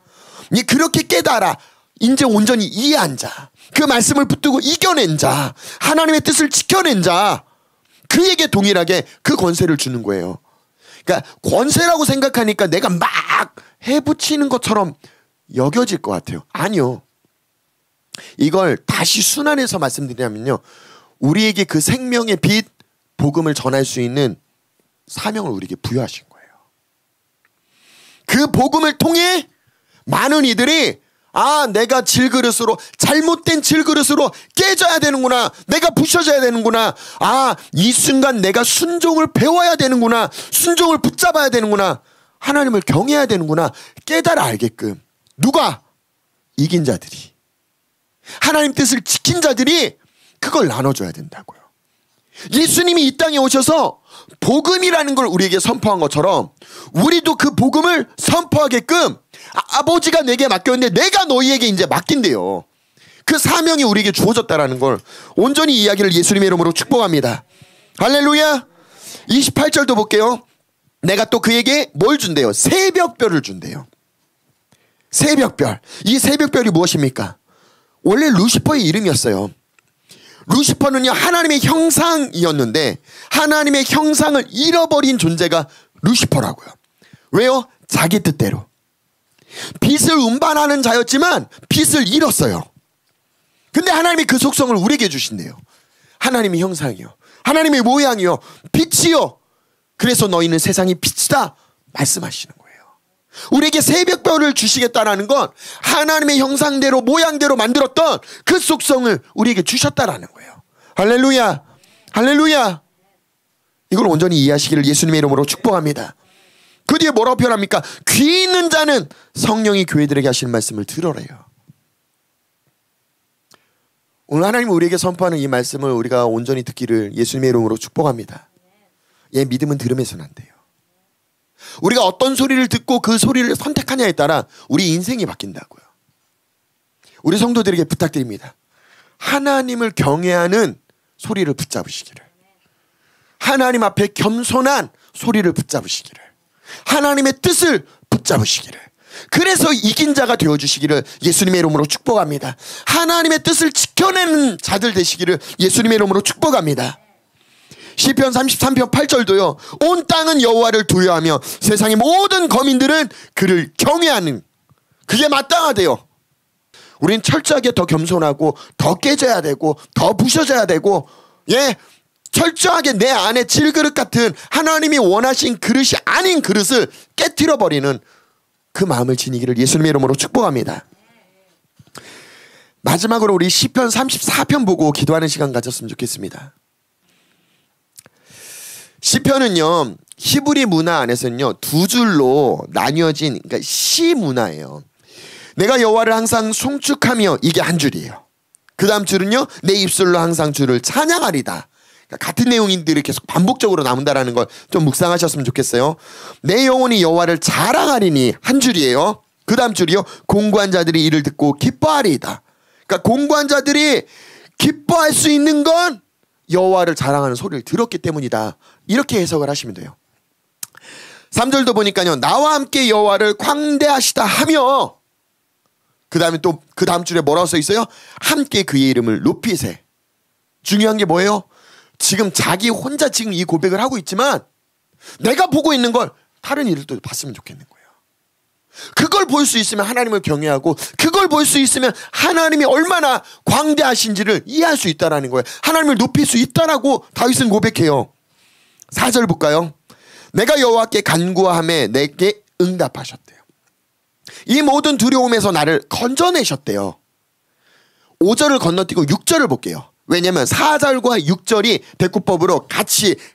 그렇게 깨달아 이제 온전히 이해한 자, 그 말씀을 붙들고 이겨낸 자, 하나님의 뜻을 지켜낸 자, 그에게 동일하게 그 권세를 주는 거예요. 그러니까 권세라고 생각하니까 내가 막 해붙이는 것처럼 여겨질 것 같아요. 아니요. 이걸 다시 순환해서 말씀드리면요, 우리에게 그 생명의 빛, 복음을 전할 수 있는 사명을 우리에게 부여하신 거예요. 그 복음을 통해 많은 이들이 내가 질그릇으로, 잘못된 질그릇으로 깨져야 되는구나, 내가 부셔져야 되는구나, 이 순간 내가 순종을 배워야 되는구나, 순종을 붙잡아야 되는구나, 하나님을 경외해야 되는구나 깨달아 알게끔. 누가? 이긴 자들이, 하나님 뜻을 지킨 자들이 그걸 나눠줘야 된다고요. 예수님이 이 땅에 오셔서 복음이라는 걸 우리에게 선포한 것처럼 우리도 그 복음을 선포하게끔 아버지가 내게 맡겼는데 내가 너희에게 이제 맡긴대요. 그 사명이 우리에게 주어졌다라는 걸 온전히 이야기를 예수님의 이름으로 축복합니다. 할렐루야. 28절도 볼게요. 내가 또 그에게 뭘 준대요? 새벽별을 준대요. 새벽별. 이 새벽별이 무엇입니까? 원래 루시퍼의 이름이었어요. 루시퍼는요, 하나님의 형상이었는데 하나님의 형상을 잃어버린 존재가 루시퍼라고요. 왜요? 자기 뜻대로 빛을 운반하는 자였지만 빛을 잃었어요. 근데 하나님이 그 속성을 우리에게 주신대요. 하나님의 형상이요, 하나님의 모양이요, 빛이요, 그래서 너희는 세상의 빛이다 말씀하시는 거예요. 우리에게 새벽별을 주시겠다라는 건 하나님의 형상대로 모양대로 만들었던 그 속성을 우리에게 주셨다라는 거예요. 할렐루야. 할렐루야. 이걸 온전히 이해하시기를 예수님의 이름으로 축복합니다. 그 뒤에 뭐라고 표현합니까? 귀 있는 자는 성령이 교회들에게 하시는 말씀을 들으래요. 오늘 하나님이 우리에게 선포하는 이 말씀을 우리가 온전히 듣기를 예수님의 이름으로 축복합니다. 믿음은 들음에서는 안 돼요. 우리가 어떤 소리를 듣고 그 소리를 선택하냐에 따라 우리 인생이 바뀐다고요. 우리 성도들에게 부탁드립니다. 하나님을 경외하는 소리를 붙잡으시기를, 하나님 앞에 겸손한 소리를 붙잡으시기를, 하나님의 뜻을 붙잡으시기를, 그래서 이긴 자가 되어주시기를 예수님의 이름으로 축복합니다. 하나님의 뜻을 지켜내는 자들 되시기를 예수님의 이름으로 축복합니다. 시편 33편 8절도요. 온 땅은 여호와를 두려워하며 세상의 모든 거민들은 그를 경외하는, 그게 마땅하대요. 우린 철저하게 더 겸손하고 더 깨져야 되고 더 부셔져야 되고, 철저하게 내 안에 질그릇 같은 하나님이 원하신 그릇이 아닌 그릇을 깨트려버리는 그 마음을 지니기를 예수님의 이름으로 축복합니다. 마지막으로 우리 시편 34편 보고 기도하는 시간 가졌으면 좋겠습니다. 시편은요, 히브리 문화 안에서는요, 두 줄로 나뉘어진, 그러니까 시 문화예요. 내가 여호와를 항상 송축하며, 이게 한 줄이에요. 그 다음 줄은요, 내 입술로 항상 주를 찬양하리다. 그러니까 같은 내용인들이 계속 반복적으로 나온다라는 걸 좀 묵상하셨으면 좋겠어요. 내 영혼이 여호와를 자랑하리니, 한 줄이에요. 그 다음 줄이요, 공고한 자들이 이를 듣고 기뻐하리이다. 그러니까 공고한 자들이 기뻐할 수 있는 건 여호와를 자랑하는 소리를 들었기 때문이다. 이렇게 해석을 하시면 돼요. 3절도 보니까요, 나와 함께 여호와를 광대하시다 하며, 그 다음에 또 그 다음 줄에 뭐라고 써 있어요? 함께 그의 이름을 높이세. 중요한 게 뭐예요? 지금 자기 혼자 지금 이 고백을 하고 있지만 내가 보고 있는 걸 다른 이들도 봤으면 좋겠는 거예요. 그걸 볼 수 있으면 하나님을 경외하고, 그걸 볼 수 있으면 하나님이 얼마나 광대하신지를 이해할 수 있다라는 거예요. 하나님을 높일 수 있다라고 다윗은 고백해요. 4절 볼까요? 내가 여호와께 간구하매 내게 응답하셨대요. 이 모든 두려움에서 나를 건져내셨대요. 5절을 건너뛰고 6절을 볼게요. 왜냐면 4절과 6절이 대꾸법으로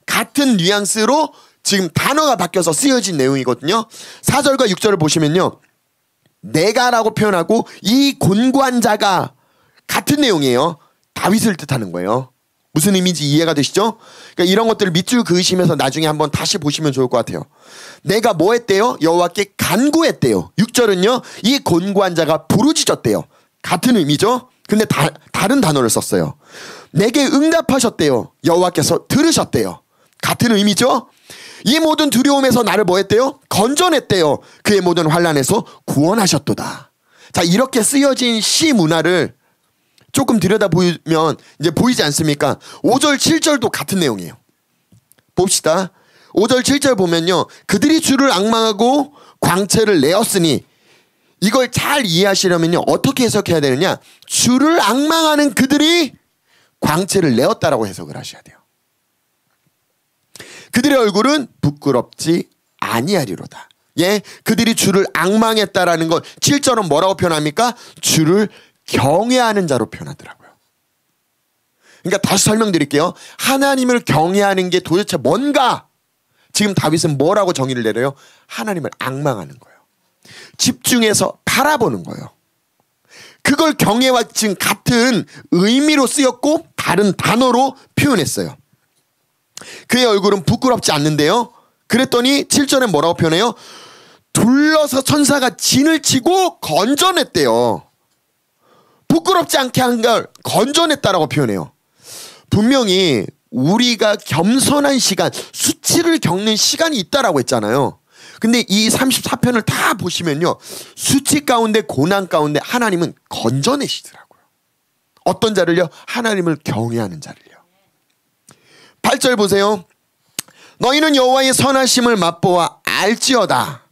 같은 뉘앙스로 지금 단어가 바뀌어서 쓰여진 내용이거든요. 4절과 6절을 보시면요, 내가라고 표현하고 이 곤고한 자가 같은 내용이에요. 다윗을 뜻하는 거예요. 무슨 의미인지 이해가 되시죠? 그러니까 이런 것들을 밑줄 그으시면서 나중에 한번 다시 보시면 좋을 것 같아요. 내가 뭐 했대요? 여호와께 간구했대요. 6절은요, 이 곤고한 자가 부르짖었대요. 같은 의미죠? 근데 다른 단어를 썼어요. 내게 응답하셨대요. 여호와께서 들으셨대요. 같은 의미죠? 이 모든 두려움에서 나를 뭐 했대요? 건져냈대요. 그의 모든 환난에서 구원하셨도다. 자, 이렇게 쓰여진 시 문화를 조금 들여다보면 이제 보이지 않습니까? 5절 7절도 같은 내용이에요. 봅시다. 5절 7절 보면요, 그들이 주를 앙망하고 광채를 내었으니, 이걸 잘 이해하시려면요, 어떻게 해석해야 되느냐? 주를 앙망하는 그들이 광채를 내었다라고 해석을 하셔야 돼요. 그들의 얼굴은 부끄럽지 아니하리로다. 예, 그들이 주를 앙망했다라는 걸 7절은 뭐라고 표현합니까? 주를 경외하는 자로 표현하더라고요. 그러니까 다시 설명드릴게요. 하나님을 경외하는 게 도대체 뭔가? 지금 다윗은 뭐라고 정의를 내려요? 하나님을 앙망하는 거예요. 집중해서 바라보는 거예요. 그걸 경외와 지금 같은 의미로 쓰였고 다른 단어로 표현했어요. 그의 얼굴은 부끄럽지 않는데요, 그랬더니 7절에 뭐라고 표현해요? 둘러서 천사가 진을 치고 건져냈대요. 부끄럽지 않게 한 걸 건져냈다라고 표현해요. 분명히 우리가 겸손한 시간, 수치를 겪는 시간이 있다라고 했잖아요. 근데 이 34편을 다 보시면요, 수치 가운데 고난 가운데 하나님은 건져내시더라고요. 어떤 자를요? 하나님을 경외하는 자를요. 8절 보세요. 너희는 여호와의 선하심을 맛보아 알지어다.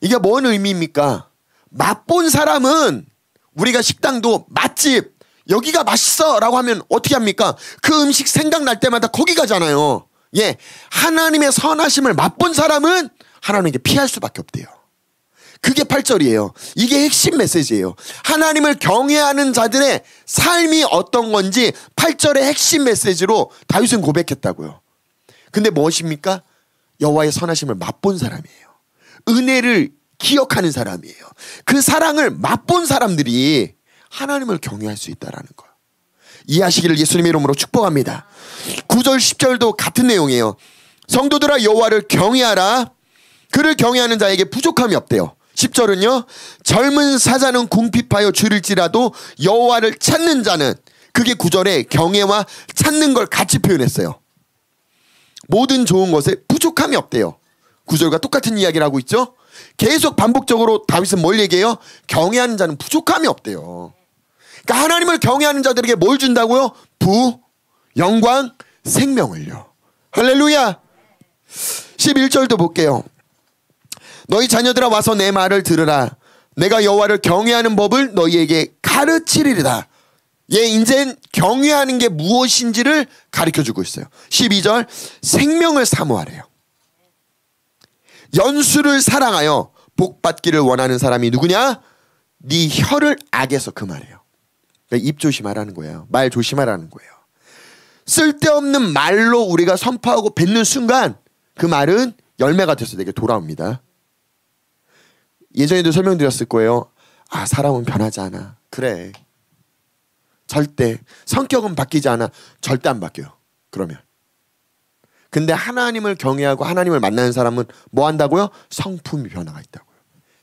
이게 뭔 의미입니까? 맛본 사람은, 우리가 식당도 맛집, 여기가 맛있어 라고 하면 어떻게 합니까? 그 음식 생각날 때마다 거기 가잖아요. 예, 하나님의 선하심을 맛본 사람은 하나님께 피할 수밖에 없대요. 그게 8절이에요. 이게 핵심 메시지예요. 하나님을 경외하는 자들의 삶이 어떤 건지 8절의 핵심 메시지로 다윗은 고백했다고요. 근데 무엇입니까? 여호와의 선하심을 맛본 사람이에요. 은혜를 기억하는 사람이에요. 그 사랑을 맛본 사람들이 하나님을 경외할 수 있다는 거예요. 이해하시기를 예수님의 이름으로 축복합니다. 9절 10절도 같은 내용이에요. 성도들아 여호와를 경외하라. 그를 경외하는 자에게 부족함이 없대요. 10절은요, 젊은 사자는 궁핍하여 줄일지라도 여호와를 찾는 자는, 그게 9절에 경외와 찾는 걸 같이 표현했어요. 모든 좋은 것에 부족함이 없대요. 9절과 똑같은 이야기를 하고 있죠. 계속 반복적으로 다윗은 뭘 얘기해요? 경외하는 자는 부족함이 없대요. 그러니까 하나님을 경외하는 자들에게 뭘 준다고요? 부, 영광, 생명을요. 할렐루야. 11절도 볼게요. 너희 자녀들아 와서 내 말을 들으라. 내가 여호와를 경외하는 법을 너희에게 가르치리라. 예, 이젠 경외하는 게 무엇인지를 가르쳐주고 있어요. 12절, 생명을 사모하래요. 연수를 사랑하여 복 받기를 원하는 사람이 누구냐? 네 혀를 악에서 금하래요. 그러니까 입 조심하라는 거예요. 말 조심하라는 거예요. 쓸데없는 말로 우리가 선포하고 뱉는 순간 그 말은 열매가 돼서 내게 돌아옵니다. 예전에도 설명드렸을 거예요. 아, 사람은 변하지 않아. 그래. 절대. 성격은 바뀌지 않아. 절대 안 바뀌어요. 그러면. 근데 하나님을 경외하고 하나님을 만나는 사람은 뭐 한다고요? 성품이 변화가 있다고요.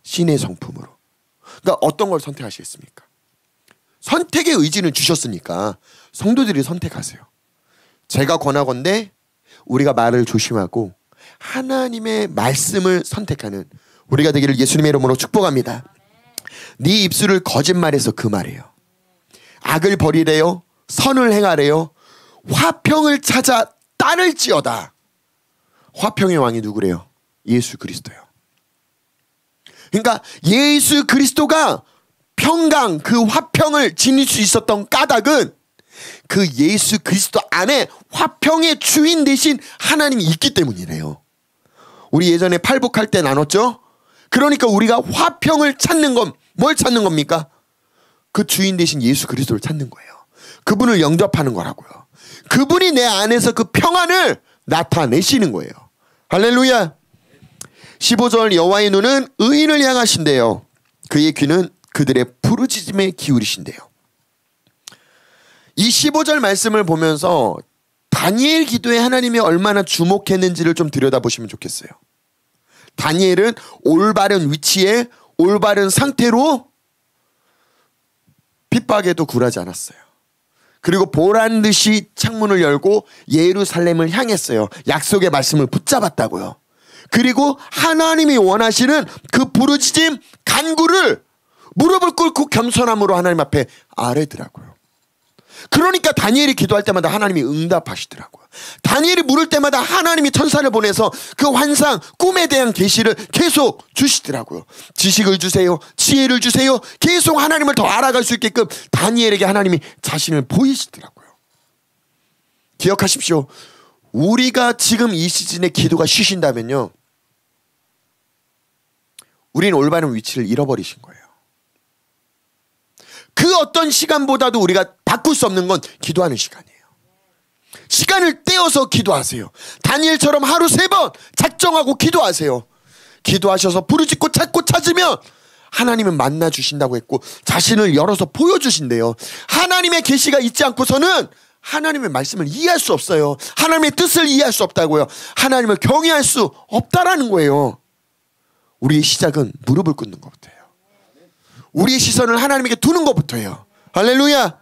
신의 성품으로. 그러니까 어떤 걸 선택하시겠습니까? 선택의 의지는 주셨으니까 성도들이 선택하세요. 제가 권하건대 우리가 말을 조심하고 하나님의 말씀을 선택하는 우리가 되기를 예수님의 이름으로 축복합니다. 네 입술을 거짓말해서 금하래요. 악을 버리래요. 선을 행하래요. 화평을 찾아 따를지어다. 화평의 왕이 누구래요? 예수 그리스도요. 그러니까 예수 그리스도가 평강 그 화평을 지닐 수 있었던 까닭은 그 예수 그리스도 안에 화평의 주인 대신 하나님이 있기 때문이래요. 우리 예전에 팔복할 때 나눴죠? 그러니까 우리가 화평을 찾는 건 뭘 찾는 겁니까? 그 주인 대신 예수 그리스도를 찾는 거예요. 그분을 영접하는 거라고요. 그분이 내 안에서 그 평안을 나타내시는 거예요. 할렐루야. 15절 여호와의 눈은 의인을 향하신대요. 그의 귀는 그들의 부르짖음에 기울이신대요. 이 15절 말씀을 보면서 다니엘 기도에 하나님이 얼마나 주목했는지를 좀 들여다보시면 좋겠어요. 다니엘은 올바른 위치에 올바른 상태로 핍박에도 굴하지 않았어요. 그리고 보란듯이 창문을 열고 예루살렘을 향했어요. 약속의 말씀을 붙잡았다고요. 그리고 하나님이 원하시는 그 부르짖음 간구를 무릎을 꿇고 겸손함으로 하나님 앞에 아뢰더라고요. 그러니까 다니엘이 기도할 때마다 하나님이 응답하시더라고요. 다니엘이 물을 때마다 하나님이 천사를 보내서 그 환상, 꿈에 대한 계시를 계속 주시더라고요. 지식을 주세요. 지혜를 주세요. 계속 하나님을 더 알아갈 수 있게끔 다니엘에게 하나님이 자신을 보이시더라고요. 기억하십시오. 우리가 지금 이 시즌에 기도가 쉬신다면요, 우리는 올바른 위치를 잃어버리신 거예요. 그 어떤 시간보다도 우리가 바꿀 수 없는 건 기도하는 시간이에요. 시간을 떼어서 기도하세요. 다니엘처럼 하루 3번 작정하고 기도하세요. 기도하셔서 부르짖고 찾고 찾으면 하나님은 만나 주신다고 했고 자신을 열어서 보여주신대요. 하나님의 계시가 있지 않고서는 하나님의 말씀을 이해할 수 없어요. 하나님의 뜻을 이해할 수 없다고요. 하나님을 경외할 수 없다라는 거예요. 우리의 시작은 무릎을 꿇는 것부터예요. 우리의 시선을 하나님에게 두는 것부터예요. 할렐루야.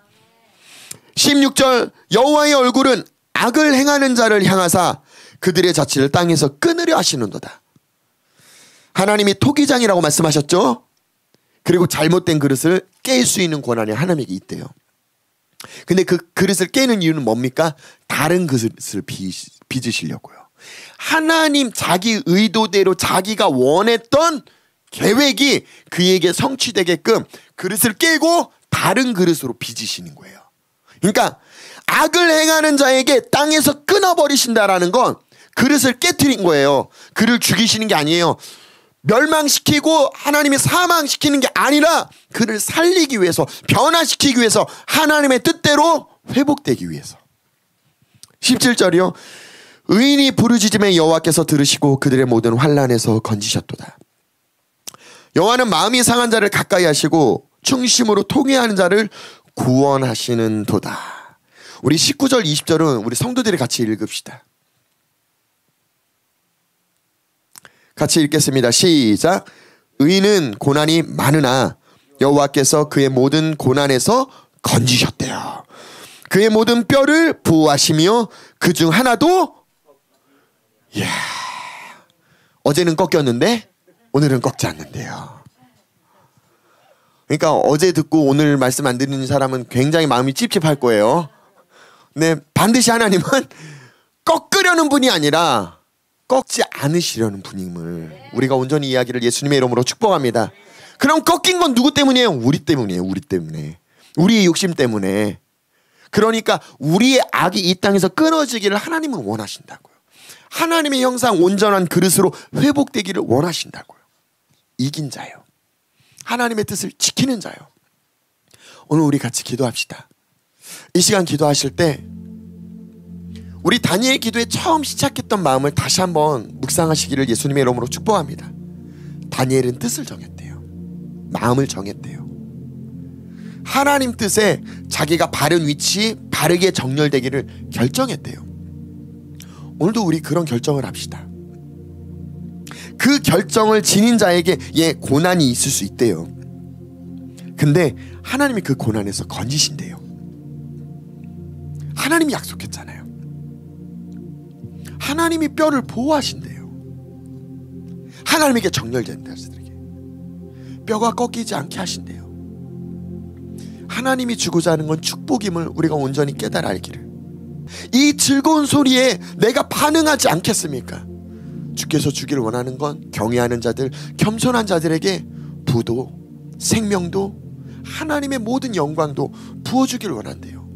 16절 여호와의 얼굴은 악을 행하는 자를 향하사 그들의 자취를 땅에서 끊으려 하시는도다. 하나님이 토기장이라고 말씀하셨죠. 그리고 잘못된 그릇을 깰 수 있는 권한이 하나님에게 있대요. 근데 그 그릇을 깨는 이유는 뭡니까? 다른 그릇을 빚으시려고요. 하나님 자기 의도대로 자기가 원했던 계획이 그에게 성취되게끔 그릇을 깨고 다른 그릇으로 빚으시는 거예요. 그러니까 악을 행하는 자에게 땅에서 끊어버리신다라는 건 그릇을 깨트린 거예요. 그를 죽이시는 게 아니에요. 멸망시키고 하나님이 사망시키는 게 아니라 그를 살리기 위해서, 변화시키기 위해서, 하나님의 뜻대로 회복되기 위해서. 17절이요. 의인이 부르짖음에 여호와께서 들으시고 그들의 모든 환난에서 건지셨도다. 여호와는 마음이 상한 자를 가까이 하시고 충심으로 통회하는 자를 구원하시는 도다. 우리 19절 20절은 우리 성도들이 같이 읽읍시다. 같이 읽겠습니다. 시작. 의인은 고난이 많으나 여호와께서 그의 모든 고난에서 건지셨대요. 그의 모든 뼈를 부호하시며 그중 하나도, 이야, 어제는 꺾였는데 오늘은 꺾지 않는데요. 그러니까 어제 듣고 오늘 말씀 안 듣는 사람은 굉장히 마음이 찝찝할 거예요. 근데 반드시 하나님은 꺾으려는 분이 아니라 꺾지 않으시려는 분임을 우리가 온전히 이야기를 예수님의 이름으로 축복합니다. 그럼 꺾인 건 누구 때문이에요? 우리 때문이에요. 우리 때문에. 우리의 욕심 때문에. 그러니까 우리의 악이 이 땅에서 끊어지기를 하나님은 원하신다고요. 하나님의 형상 온전한 그릇으로 회복되기를 원하신다고요. 이긴 자요. 하나님의 뜻을 지키는 자요. 오늘 우리 같이 기도합시다. 이 시간 기도하실 때 우리 다니엘 기도에 처음 시작했던 마음을 다시 한번 묵상하시기를 예수님의 이름으로 축복합니다. 다니엘은 뜻을 정했대요. 마음을 정했대요. 하나님 뜻에 자기가 바른 위치 바르게 정렬되기를 결정했대요. 오늘도 우리 그런 결정을 합시다. 그 결정을 지닌 자에게 고난이 있을 수 있대요. 근데 하나님이 그 고난에서 건지신대요. 하나님이 약속했잖아요. 하나님이 뼈를 보호하신대요. 하나님에게 정렬된 자들에게 뼈가 꺾이지 않게 하신대요. 하나님이 주고자 하는 건 축복임을 우리가 온전히 깨달아 알기를. 이 즐거운 소리에 내가 반응하지 않겠습니까? 주께서 주기를 원하는 건 경외하는 자들, 겸손한 자들에게 부도, 생명도, 하나님의 모든 영광도 부어주기를 원한대요.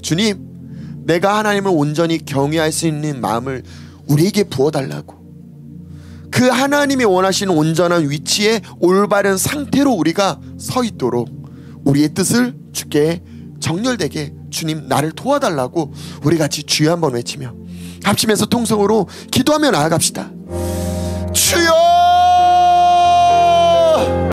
주님, 내가 하나님을 온전히 경외할 수 있는 마음을 우리에게 부어달라고. 그 하나님이 원하시는 온전한 위치에 올바른 상태로 우리가 서 있도록 우리의 뜻을 주께 정렬되게 주님 나를 도와달라고 우리 같이 주여 한번 외치며 합심해서 통성으로 기도하며 나아갑시다. 주여!